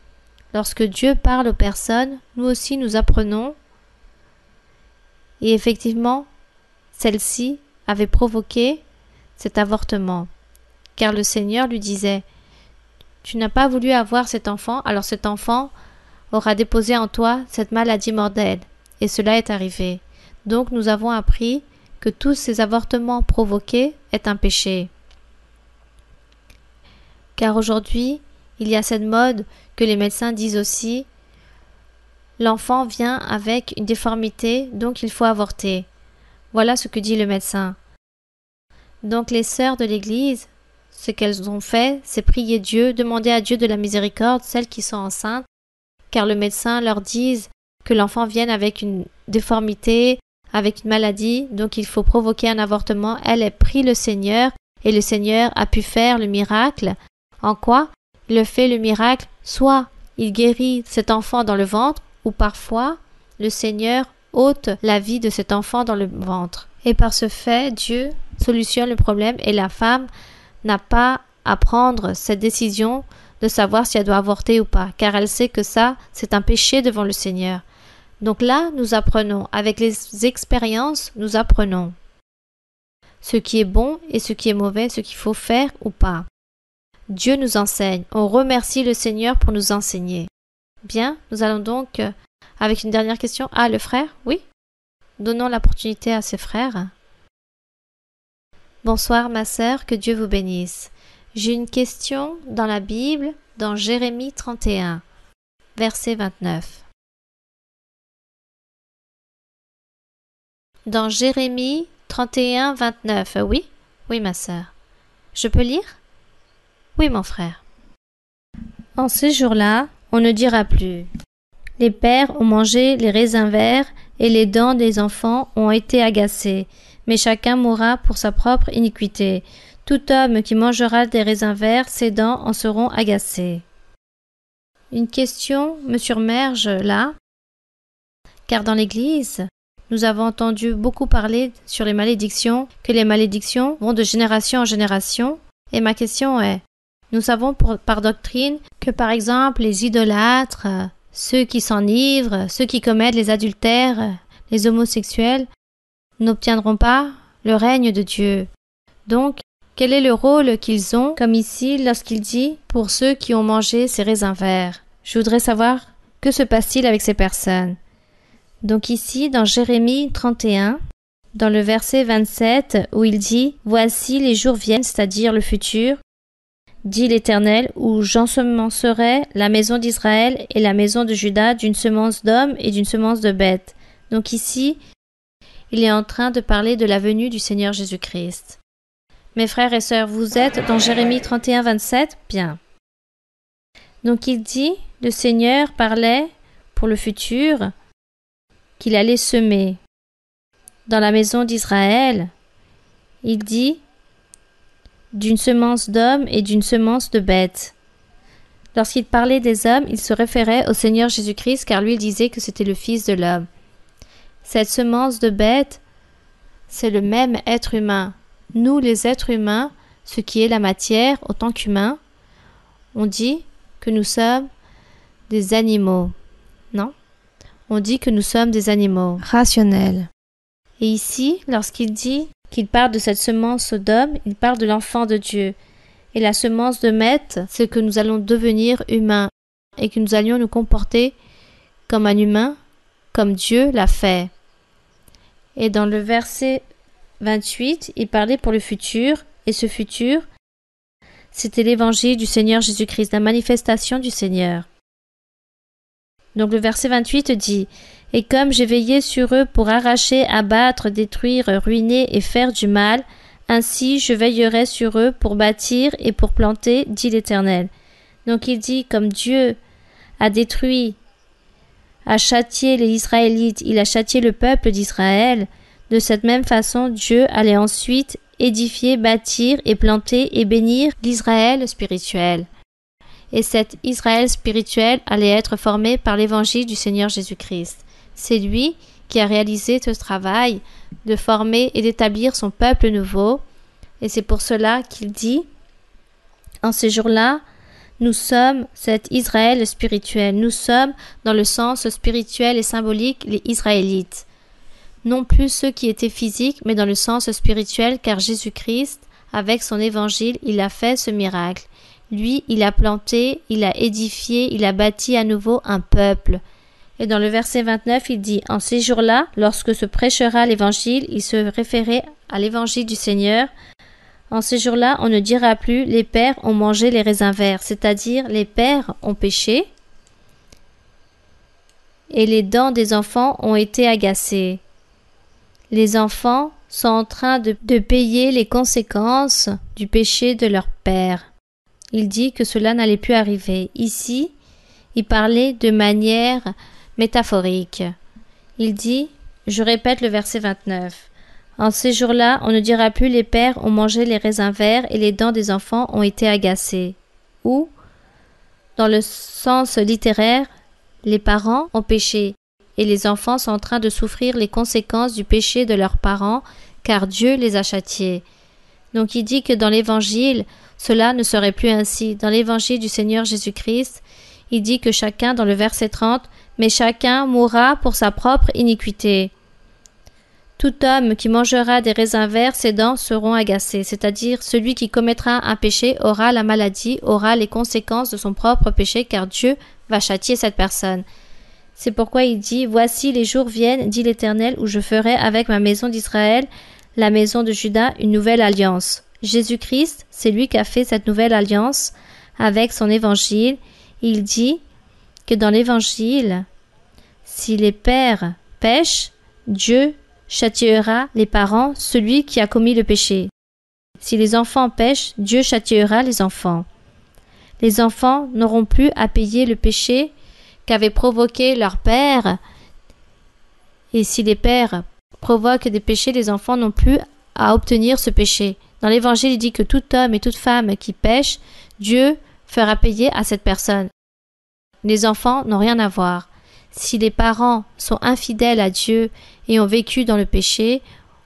lorsque Dieu parle aux personnes, nous aussi nous apprenons. Et effectivement, celle-ci avait provoqué cet avortement, car le Seigneur lui disait « Tu n'as pas voulu avoir cet enfant, alors cet enfant aura déposé en toi cette maladie mortelle. » Et cela est arrivé. Donc nous avons appris que tous ces avortements provoqués est un péché. Car aujourd'hui, il y a cette mode que les médecins disent aussi « L'enfant vient avec une déformité, donc il faut avorter. » Voilà ce que dit le médecin. Donc les sœurs de l'Église, ce qu'elles ont fait, c'est prier Dieu, demander à Dieu de la miséricorde, celles qui sont enceintes, car le médecin leur dise que l'enfant vienne avec une déformité, avec une maladie, donc il faut provoquer un avortement. Elle prie le Seigneur et le Seigneur a pu faire le miracle. En quoi il fait le miracle? Soit il guérit cet enfant dans le ventre, ou parfois le Seigneur ôte la vie de cet enfant dans le ventre. Et par ce fait, Dieu solutionne le problème et la femme n'a pas à prendre cette décision de savoir si elle doit avorter ou pas, car elle sait que ça, c'est un péché devant le Seigneur. Donc là, nous apprenons, avec les expériences, nous apprenons ce qui est bon et ce qui est mauvais, ce qu'il faut faire ou pas. Dieu nous enseigne. On remercie le Seigneur pour nous enseigner. Bien, nous allons donc avec une dernière question. Ah, le frère? Oui? Donnons l'opportunité à ses frères. Bonsoir ma sœur, que Dieu vous bénisse. J'ai une question dans la Bible, dans Jérémie 31, verset 29. Dans Jérémie 31, 29, oui? Oui ma sœur. Je peux lire? Oui mon frère. En ces jours-là, on ne dira plus. Les pères ont mangé les raisins verts et les dents des enfants ont été agacées, mais chacun mourra pour sa propre iniquité. Tout homme qui mangera des raisins verts, ses dents en seront agacées. Une question me surmerge là, car dans l'Église, nous avons entendu beaucoup parler sur les malédictions, que les malédictions vont de génération en génération, et ma question est, nous savons par doctrine que par exemple les idolâtres, ceux qui s'enivrent, ceux qui commettent les adultères, les homosexuels, n'obtiendront pas le règne de Dieu. Donc, quel est le rôle qu'ils ont, comme ici, lorsqu'il dit « pour ceux qui ont mangé ces raisins verts ». Je voudrais savoir, que se passe-t-il avec ces personnes? Donc ici, dans Jérémie 31, dans le verset 27, où il dit « Voici les jours viennent, c'est-à-dire le futur, dit l'Éternel, où j'ensemencerai la maison d'Israël et la maison de Juda d'une semence d'hommes et d'une semence de bêtes. » Donc ici, il est en train de parler de la venue du Seigneur Jésus-Christ. Mes frères et sœurs, vous êtes dans Jérémie 31, 27? Bien. Donc il dit, le Seigneur parlait pour le futur qu'il allait semer. Dans la maison d'Israël, il dit d'une semence d'hommes et d'une semence de bêtes. Lorsqu'il parlait des hommes, il se référait au Seigneur Jésus-Christ car lui il disait que c'était le Fils de l'homme. Cette semence de bêtes, c'est le même être humain. Nous, les êtres humains, ce qui est la matière, autant qu'humains, on dit que nous sommes des animaux. Non? On dit que nous sommes des animaux rationnels. Et ici, lorsqu'il dit qu'il parle de cette semence d'homme, il parle de l'enfant de Dieu. Et la semence de bête, c'est que nous allons devenir humains et que nous allions nous comporter comme un humain, comme Dieu l'a fait. Et dans le verset 28, il parlait pour le futur, et ce futur, c'était l'évangile du Seigneur Jésus-Christ, la manifestation du Seigneur. Donc le verset 28 dit « Et comme j'ai veillé sur eux pour arracher, abattre, détruire, ruiner et faire du mal, ainsi je veillerai sur eux pour bâtir et pour planter, dit l'Éternel. » Donc il dit, comme Dieu a détruit, a châtié les Israélites, il a châtié le peuple d'Israël, de cette même façon Dieu allait ensuite édifier, bâtir et planter et bénir l'Israël spirituel. Et cet Israël spirituel allait être formé par l'évangile du Seigneur Jésus-Christ. C'est lui qui a réalisé ce travail de former et d'établir son peuple nouveau. Et c'est pour cela qu'il dit, en ces jours-là, nous sommes cet Israël spirituel. Nous sommes, dans le sens spirituel et symbolique, les Israélites. Non plus ceux qui étaient physiques, mais dans le sens spirituel, car Jésus-Christ, avec son évangile, il a fait ce miracle. Lui, il a planté, il a édifié, il a bâti à nouveau un peuple. Et dans le verset 29, il dit « En ces jours-là, lorsque se prêchera l'évangile, il se référait à l'évangile du Seigneur. En ces jours-là, on ne dira plus « Les pères ont mangé les raisins verts », c'est-à-dire les pères ont péché et les dents des enfants ont été agacées. Les enfants sont en train de payer les conséquences du péché de leur père. Il dit que cela n'allait plus arriver. Ici, il parlait de manière métaphorique. Il dit, je répète le verset 29, En ces jours-là, on ne dira plus les pères ont mangé les raisins verts et les dents des enfants ont été agacées. Ou, dans le sens littéraire, les parents ont péché et les enfants sont en train de souffrir les conséquences du péché de leurs parents car Dieu les a châtiés. Donc il dit que dans l'Évangile, cela ne serait plus ainsi. Dans l'Évangile du Seigneur Jésus-Christ, il dit que chacun, dans le verset 30, « Mais chacun mourra pour sa propre iniquité. » Tout homme qui mangera des raisins verts, ses dents seront agacées, c'est-à-dire celui qui commettra un péché aura la maladie, aura les conséquences de son propre péché, car Dieu va châtier cette personne. C'est pourquoi il dit « Voici les jours viennent, dit l'Éternel, où je ferai avec ma maison d'Israël, la maison de Juda, une nouvelle alliance. » Jésus-Christ, c'est lui qui a fait cette nouvelle alliance avec son évangile. Il dit que dans l'évangile, si les pères pêchent, Dieu châtiera les parents, celui qui a commis le péché. Si les enfants pêchent, Dieu châtiera les enfants. Les enfants n'auront plus à payer le péché qu'avait provoqué leur père. Et si les pères provoquent des péchés, les enfants n'ont plus à obtenir ce péché. Dans l'Évangile, il dit que tout homme et toute femme qui pêche, Dieu fera payer à cette personne. Les enfants n'ont rien à voir. Si les parents sont infidèles à Dieu et ont vécu dans le péché,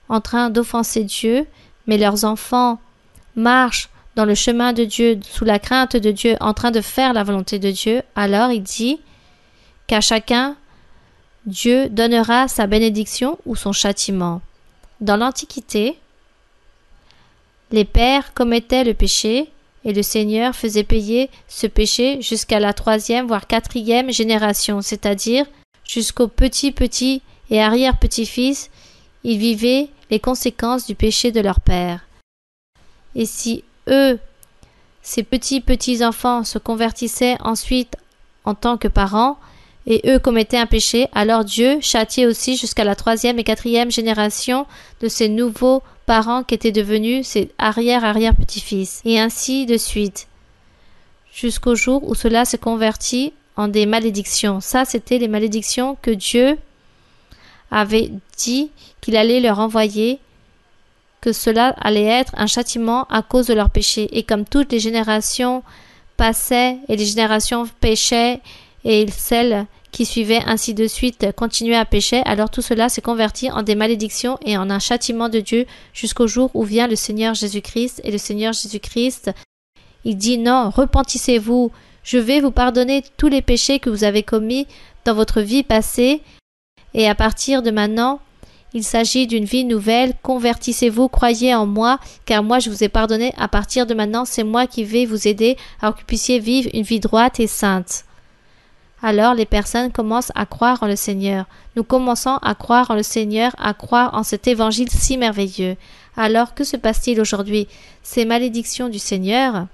en train d'offenser Dieu, mais leurs enfants marchent dans le chemin de Dieu, sous la crainte de Dieu, en train de faire la volonté de Dieu, alors il dit qu'à chacun, Dieu donnera sa bénédiction ou son châtiment. Dans l'Antiquité, les pères commettaient le péché et le Seigneur faisait payer ce péché jusqu'à la 3e voire 4e génération, c'est-à-dire jusqu'au petit-petit et arrière-petit-fils, ils vivaient les conséquences du péché de leur père. Et si eux, ces petits-petits-enfants, se convertissaient ensuite en tant que parents, et eux commettaient un péché, alors Dieu châtiait aussi jusqu'à la 3e et 4e génération de ces nouveaux parents qui étaient devenus ses arrière-arrière-petits-fils, et ainsi de suite, jusqu'au jour où cela se convertit en des malédictions. Ça, c'était les malédictions que Dieu avait dit qu'il allait leur envoyer, que cela allait être un châtiment à cause de leur péché. Et comme toutes les générations passaient et les générations péchaient, et celles qui suivaient ainsi de suite continuaient à pécher, alors tout cela s'est converti en des malédictions et en un châtiment de Dieu jusqu'au jour où vient le Seigneur Jésus-Christ. Et le Seigneur Jésus-Christ, il dit non, repentissez-vous, je vais vous pardonner tous les péchés que vous avez commis dans votre vie passée, et à partir de maintenant, il s'agit d'une vie nouvelle, convertissez-vous, croyez en moi, car moi je vous ai pardonné, à partir de maintenant, c'est moi qui vais vous aider à que vous puissiez vivre une vie droite et sainte. Alors les personnes commencent à croire en le Seigneur. Nous commençons à croire en le Seigneur, à croire en cet évangile si merveilleux. Alors que se passe-t-il aujourd'hui? Ces malédictions du Seigneur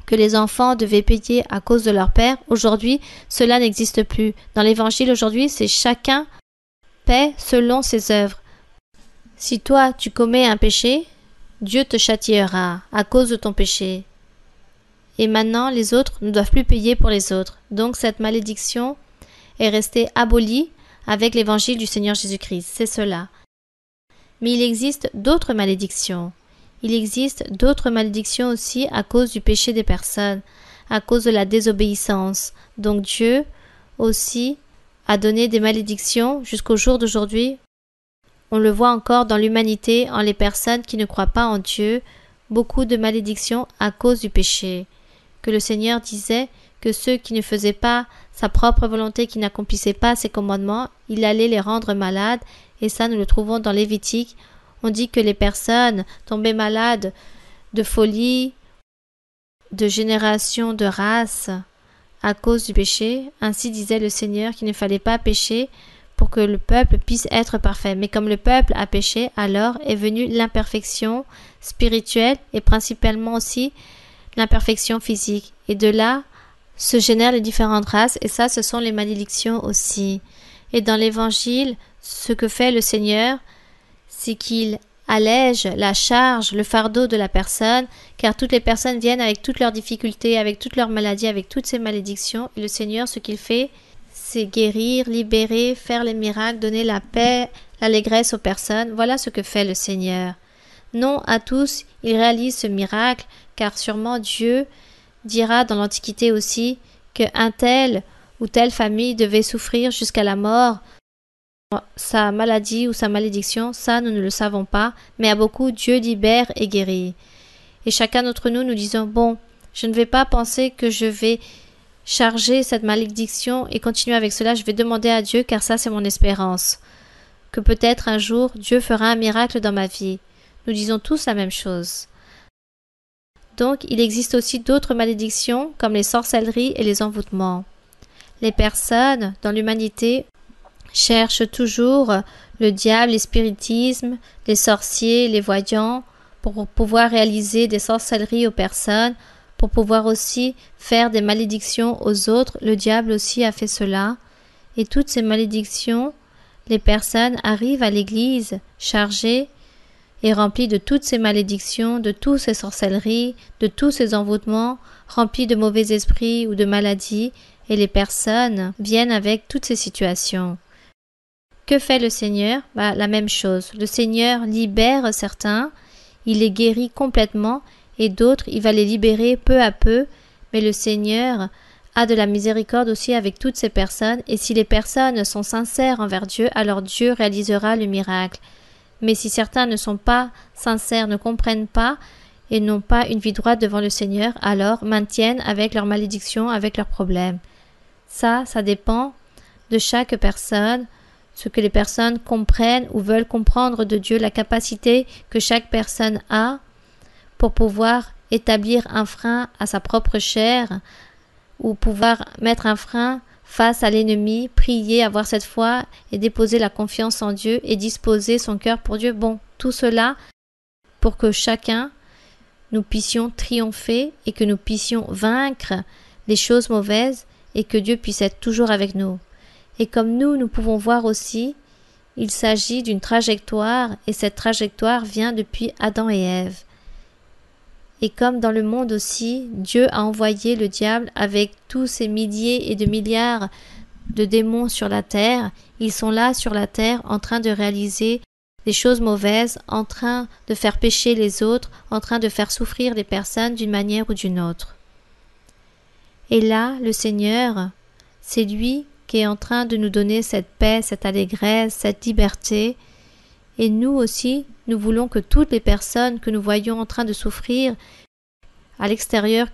que les enfants devaient payer à cause de leur père, aujourd'hui, cela n'existe plus. Dans l'évangile aujourd'hui, c'est chacun paie selon ses œuvres. Si toi, tu commets un péché, Dieu te châtiera à cause de ton péché. Et maintenant, les autres ne doivent plus payer pour les autres. Donc, cette malédiction est restée abolie avec l'évangile du Seigneur Jésus-Christ. C'est cela. Mais il existe d'autres malédictions. Il existe d'autres malédictions aussi à cause du péché des personnes, à cause de la désobéissance. Donc, Dieu aussi a donné des malédictions jusqu'au jour d'aujourd'hui. On le voit encore dans l'humanité, en les personnes qui ne croient pas en Dieu, beaucoup de malédictions à cause du péché. Que le Seigneur disait que ceux qui ne faisaient pas sa propre volonté, qui n'accomplissaient pas ses commandements, il allait les rendre malades, et ça nous le trouvons dans Lévitique. On dit que les personnes tombaient malades de folie, de génération, de race, à cause du péché. Ainsi disait le Seigneur qu'il ne fallait pas pécher pour que le peuple puisse être parfait. Mais comme le peuple a péché, alors est venue l'imperfection spirituelle et principalement aussi l'imperfection physique. Et de là se génèrent les différentes races, et ça, ce sont les malédictions aussi. Et dans l'Évangile, ce que fait le Seigneur, c'est qu'il allège la charge, le fardeau de la personne, car toutes les personnes viennent avec toutes leurs difficultés, avec toutes leurs maladies, avec toutes ces malédictions. Et le Seigneur, ce qu'il fait, c'est guérir, libérer, faire les miracles, donner la paix, l'allégresse aux personnes. Voilà ce que fait le Seigneur. Non à tous, il réalise ce miracle, car sûrement Dieu dira dans l'Antiquité aussi qu'un tel ou telle famille devait souffrir jusqu'à la mort. Sa maladie ou sa malédiction, ça nous ne le savons pas, mais à beaucoup Dieu libère et guérit. Et chacun d'entre nous, nous disons, bon, je ne vais pas penser que je vais charger cette malédiction et continuer avec cela, je vais demander à Dieu, car ça c'est mon espérance, que peut-être un jour Dieu fera un miracle dans ma vie. Nous disons tous la même chose. Donc, il existe aussi d'autres malédictions, comme les sorcelleries et les envoûtements. Les personnes dans l'humanité cherchent toujours le diable, les spiritismes, les sorciers, les voyants, pour pouvoir réaliser des sorcelleries aux personnes, pour pouvoir aussi faire des malédictions aux autres. Le diable aussi a fait cela. Et toutes ces malédictions, les personnes arrivent à l'église chargées et remplies de toutes ces malédictions, de toutes ces sorcelleries, de tous ces envoûtements, remplies de mauvais esprits ou de maladies, et les personnes viennent avec toutes ces situations. Que fait le Seigneur? La même chose. Le Seigneur libère certains, il les guérit complètement, et d'autres, il va les libérer peu à peu, mais le Seigneur a de la miséricorde aussi avec toutes ces personnes, et si les personnes sont sincères envers Dieu, alors Dieu réalisera le miracle. Mais si certains ne sont pas sincères, ne comprennent pas, et n'ont pas une vie droite devant le Seigneur, alors maintiennent avec leurs malédictions, avec leurs problèmes. Ça dépend de chaque personne, ce que les personnes comprennent ou veulent comprendre de Dieu, la capacité que chaque personne a pour pouvoir établir un frein à sa propre chair ou pouvoir mettre un frein face à l'ennemi, prier, avoir cette foi et déposer la confiance en Dieu et disposer son cœur pour Dieu. Bon, tout cela pour que chacun, nous puissions triompher et que nous puissions vaincre les choses mauvaises et que Dieu puisse être toujours avec nous. Et comme nous pouvons voir aussi, il s'agit d'une trajectoire et cette trajectoire vient depuis Adam et Ève. Et comme dans le monde aussi, Dieu a envoyé le diable avec tous ces milliers et de milliards de démons sur la terre. Ils sont là sur la terre en train de réaliser des choses mauvaises, en train de faire pécher les autres, en train de faire souffrir les personnes d'une manière ou d'une autre. Et là, le Seigneur, c'est lui qui est en train de nous donner cette paix, cette allégresse, cette liberté. Et nous aussi, nous voulons que toutes les personnes que nous voyons en train de souffrir à l'extérieur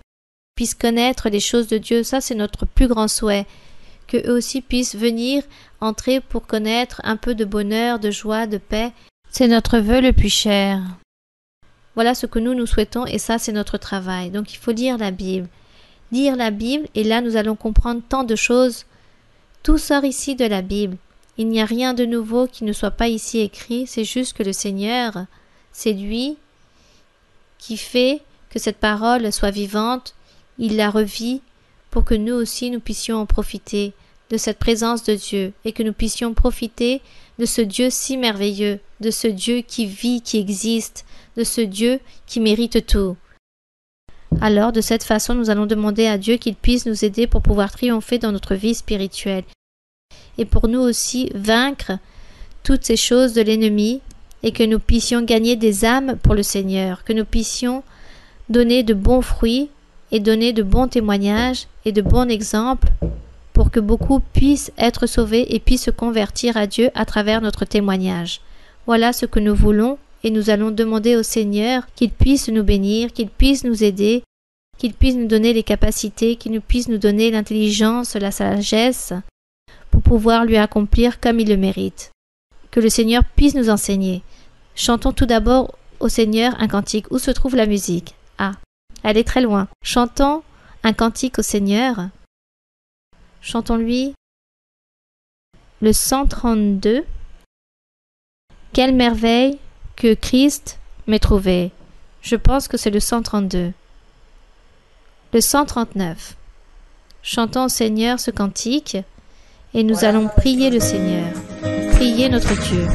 puissent connaître les choses de Dieu. Ça, c'est notre plus grand souhait. Qu'eux aussi puissent venir, entrer pour connaître un peu de bonheur, de joie, de paix. C'est notre vœu le plus cher. Voilà ce que nous souhaitons et ça, c'est notre travail. Donc, il faut lire la Bible. Lire la Bible et là, nous allons comprendre tant de choses. Tout sort ici de la Bible. Il n'y a rien de nouveau qui ne soit pas ici écrit, c'est juste que le Seigneur, c'est lui qui fait que cette parole soit vivante, il la revit pour que nous aussi nous puissions en profiter de cette présence de Dieu et que nous puissions profiter de ce Dieu si merveilleux, de ce Dieu qui vit, qui existe, de ce Dieu qui mérite tout. Alors, de cette façon, nous allons demander à Dieu qu'il puisse nous aider pour pouvoir triompher dans notre vie spirituelle. Et pour nous aussi vaincre toutes ces choses de l'ennemi et que nous puissions gagner des âmes pour le Seigneur, que nous puissions donner de bons fruits et donner de bons témoignages et de bons exemples pour que beaucoup puissent être sauvés et puissent se convertir à Dieu à travers notre témoignage. Voilà ce que nous voulons et nous allons demander au Seigneur qu'il puisse nous bénir, qu'il puisse nous aider, qu'il puisse nous donner les capacités, qu'il nous puisse nous donner l'intelligence, la sagesse pour pouvoir lui accomplir comme il le mérite. Que le Seigneur puisse nous enseigner. Chantons tout d'abord au Seigneur un cantique. Où se trouve la musique? Ah, elle est très loin. Chantons un cantique au Seigneur. Chantons-lui le 132. Quelle merveille que Christ m'ait trouvé. Je pense que c'est le 132. Le 139. Chantons au Seigneur ce cantique et nous allons prier le Seigneur, prier notre Dieu.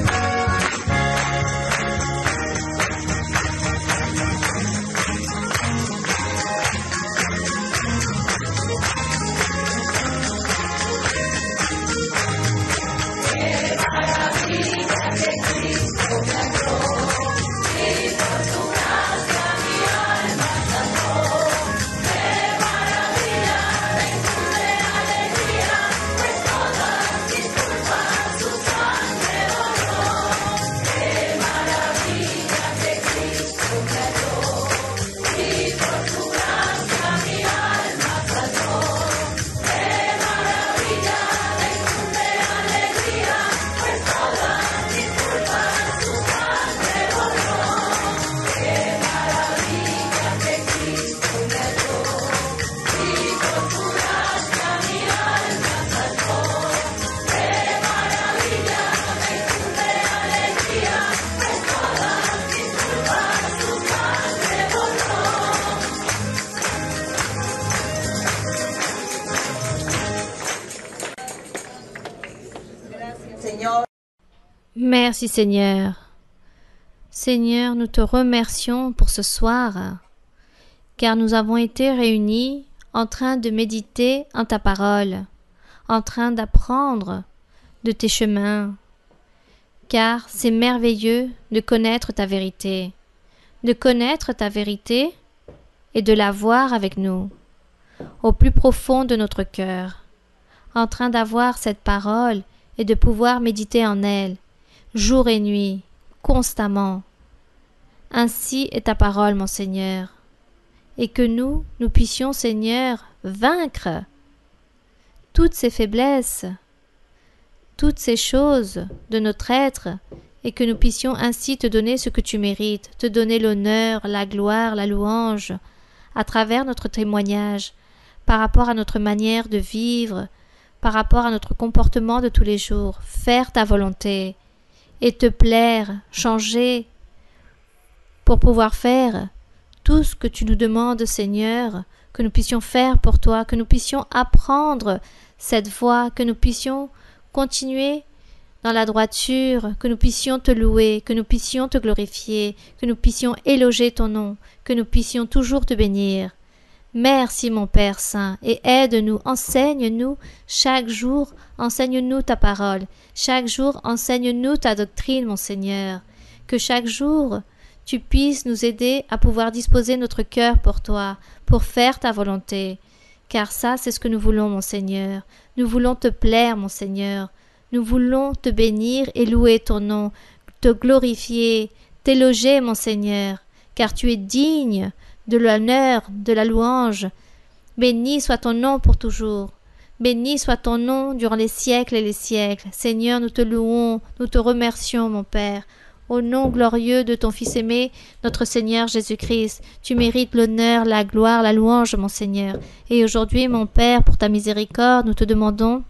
Merci Seigneur. Seigneur, nous te remercions pour ce soir, car nous avons été réunis en train de méditer en ta parole, en train d'apprendre de tes chemins, car c'est merveilleux de connaître ta vérité et de la voir avec nous, au plus profond de notre cœur, en train d'avoir cette parole et de pouvoir méditer en elle, jour et nuit, constamment. Ainsi est ta parole, mon Seigneur, et que nous puissions, Seigneur, vaincre toutes ces faiblesses, toutes ces choses de notre être, et que nous puissions ainsi te donner ce que tu mérites, te donner l'honneur, la gloire, la louange, à travers notre témoignage, par rapport à notre manière de vivre, par rapport à notre comportement de tous les jours, faire ta volonté, et te plaire, changer, pour pouvoir faire tout ce que tu nous demandes, Seigneur, que nous puissions faire pour toi, que nous puissions apprendre cette voie, que nous puissions continuer dans la droiture, que nous puissions te louer, que nous puissions te glorifier, que nous puissions éloger ton nom, que nous puissions toujours te bénir. Merci mon Père Saint, et aide-nous, enseigne-nous chaque jour, enseigne-nous ta parole, chaque jour enseigne-nous ta doctrine, mon Seigneur, que chaque jour tu puisses nous aider à pouvoir disposer notre cœur pour toi, pour faire ta volonté, car ça c'est ce que nous voulons, mon Seigneur, nous voulons te plaire, mon Seigneur, nous voulons te bénir et louer ton nom, te glorifier, t'éloger, mon Seigneur, car tu es digne de l'honneur, de la louange. Béni soit ton nom pour toujours. Béni soit ton nom durant les siècles et les siècles. Seigneur, nous te louons, nous te remercions, mon Père. Au nom glorieux de ton Fils aimé, notre Seigneur Jésus-Christ, tu mérites l'honneur, la gloire, la louange, mon Seigneur. Et aujourd'hui, mon Père, pour ta miséricorde, nous te demandons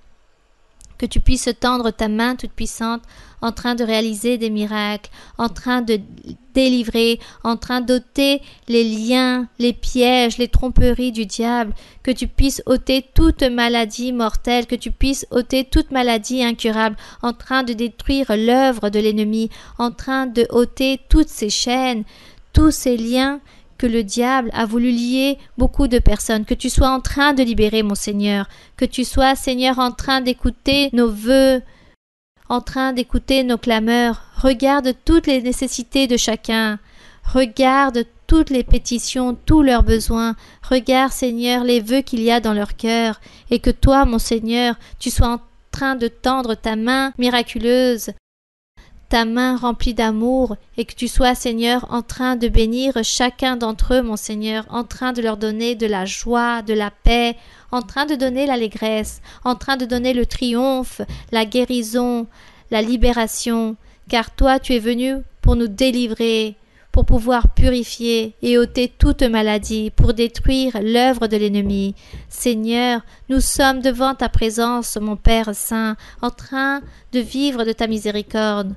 que tu puisses tendre ta main toute puissante en train de réaliser des miracles, en train de délivrer, en train d'ôter les liens, les pièges, les tromperies du diable, que tu puisses ôter toute maladie mortelle, que tu puisses ôter toute maladie incurable, en train de détruire l'œuvre de l'ennemi, en train de ôter toutes ces chaînes, tous ces liens que le diable a voulu lier beaucoup de personnes, que tu sois en train de libérer, mon Seigneur, que tu sois, Seigneur, en train d'écouter nos vœux, en train d'écouter nos clameurs. Regarde toutes les nécessités de chacun, regarde toutes les pétitions, tous leurs besoins, regarde, Seigneur, les vœux qu'il y a dans leur cœur, et que toi, mon Seigneur, tu sois en train de tendre ta main miraculeuse, ta main remplie d'amour, et que tu sois, Seigneur, en train de bénir chacun d'entre eux, mon Seigneur, en train de leur donner de la joie, de la paix, en train de donner l'allégresse, en train de donner le triomphe, la guérison, la libération, car toi tu es venu pour nous délivrer, pour pouvoir purifier et ôter toute maladie, pour détruire l'œuvre de l'ennemi. Seigneur, nous sommes devant ta présence, mon Père Saint, en train de vivre de ta miséricorde,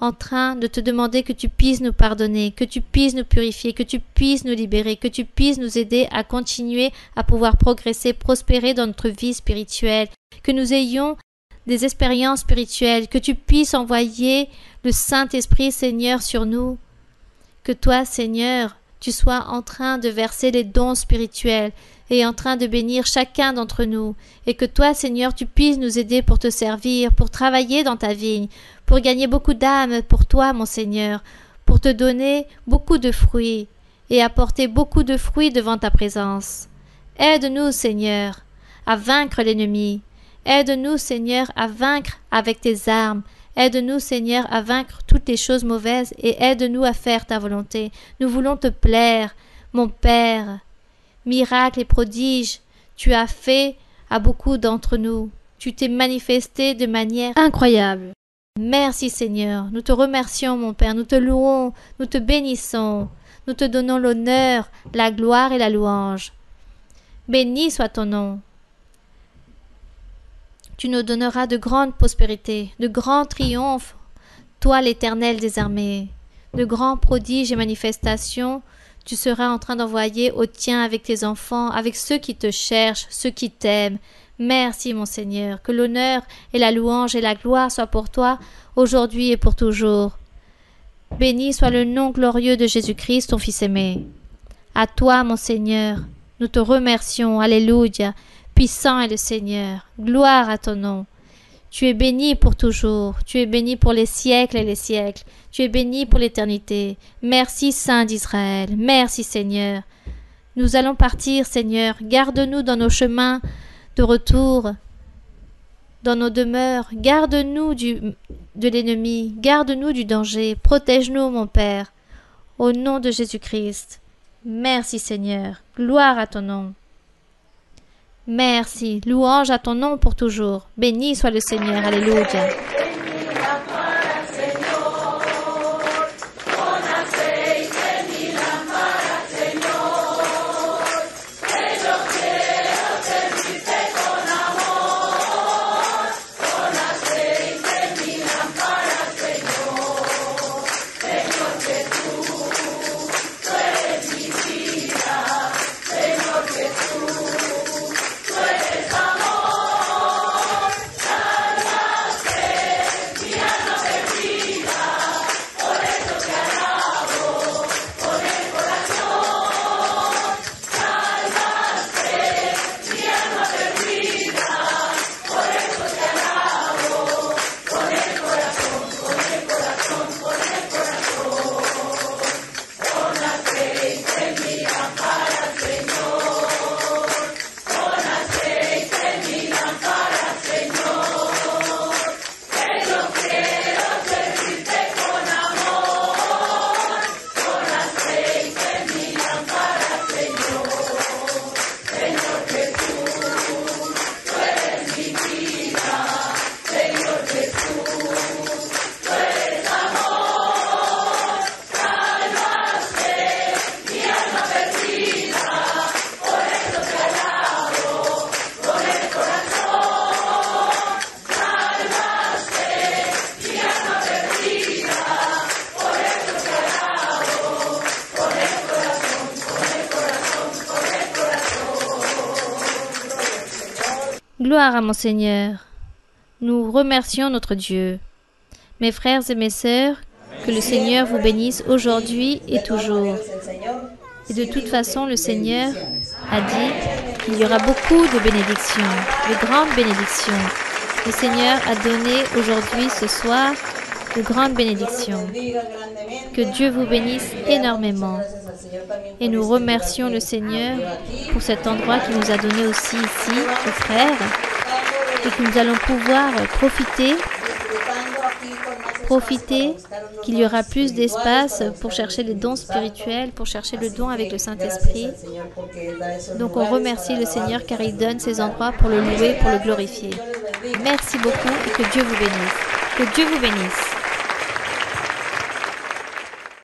en train de te demander que tu puisses nous pardonner, que tu puisses nous purifier, que tu puisses nous libérer, que tu puisses nous aider à continuer à pouvoir progresser, prospérer dans notre vie spirituelle, que nous ayons des expériences spirituelles, que tu puisses envoyer le Saint-Esprit, Seigneur, sur nous, que toi, Seigneur, tu sois en train de verser les dons spirituels et en train de bénir chacun d'entre nous, et que toi, Seigneur, tu puisses nous aider pour te servir, pour travailler dans ta vigne, pour gagner beaucoup d'âmes pour toi, mon Seigneur, pour te donner beaucoup de fruits et apporter beaucoup de fruits devant ta présence. Aide-nous, Seigneur, à vaincre l'ennemi. Aide-nous, Seigneur, à vaincre avec tes armes. Aide-nous, Seigneur, à vaincre toutes les choses mauvaises et aide-nous à faire ta volonté. Nous voulons te plaire, mon Père. Miracles et prodiges, tu as fait à beaucoup d'entre nous. Tu t'es manifesté de manière incroyable. Merci, Seigneur. Nous te remercions, mon Père. Nous te louons, nous te bénissons. Nous te donnons l'honneur, la gloire et la louange. Béni soit ton nom. Tu nous donneras de grandes prospérités, de grands triomphes, toi l'Éternel des armées, de grands prodiges et manifestations tu seras en train d'envoyer au tien avec tes enfants, avec ceux qui te cherchent, ceux qui t'aiment. Merci, mon Seigneur, que l'honneur et la louange et la gloire soient pour toi, aujourd'hui et pour toujours. Béni soit le nom glorieux de Jésus-Christ, ton Fils aimé. À toi, mon Seigneur, nous te remercions. Alléluia. Puissant est le Seigneur. Gloire à ton nom. Tu es béni pour toujours. Tu es béni pour les siècles et les siècles. Tu es béni pour l'éternité. Merci, Saint d'Israël. Merci, Seigneur. Nous allons partir, Seigneur. Garde-nous dans nos chemins de retour, dans nos demeures. Garde-nous de l'ennemi. Garde-nous du danger. Protège-nous, mon Père. Au nom de Jésus-Christ. Merci, Seigneur. Gloire à ton nom. Merci. Louange à ton nom pour toujours. Béni soit le Seigneur. Alléluia. Gloire à mon Seigneur. Nous remercions notre Dieu. Mes frères et mes sœurs, que le Seigneur vous bénisse aujourd'hui et toujours. Et de toute façon, le Seigneur a dit qu'il y aura beaucoup de bénédictions, de grandes bénédictions. Le Seigneur a donné aujourd'hui, ce soir, de grandes bénédictions. Que Dieu vous bénisse énormément. Et nous remercions le Seigneur pour cet endroit qu'il nous a donné aussi ici, aux frères, et que nous allons pouvoir profiter qu'il y aura plus d'espace pour chercher les dons spirituels, pour chercher le don avec le Saint-Esprit. Donc on remercie le Seigneur car il donne ces endroits pour le louer, pour le glorifier. Merci beaucoup et que Dieu vous bénisse. Que Dieu vous bénisse.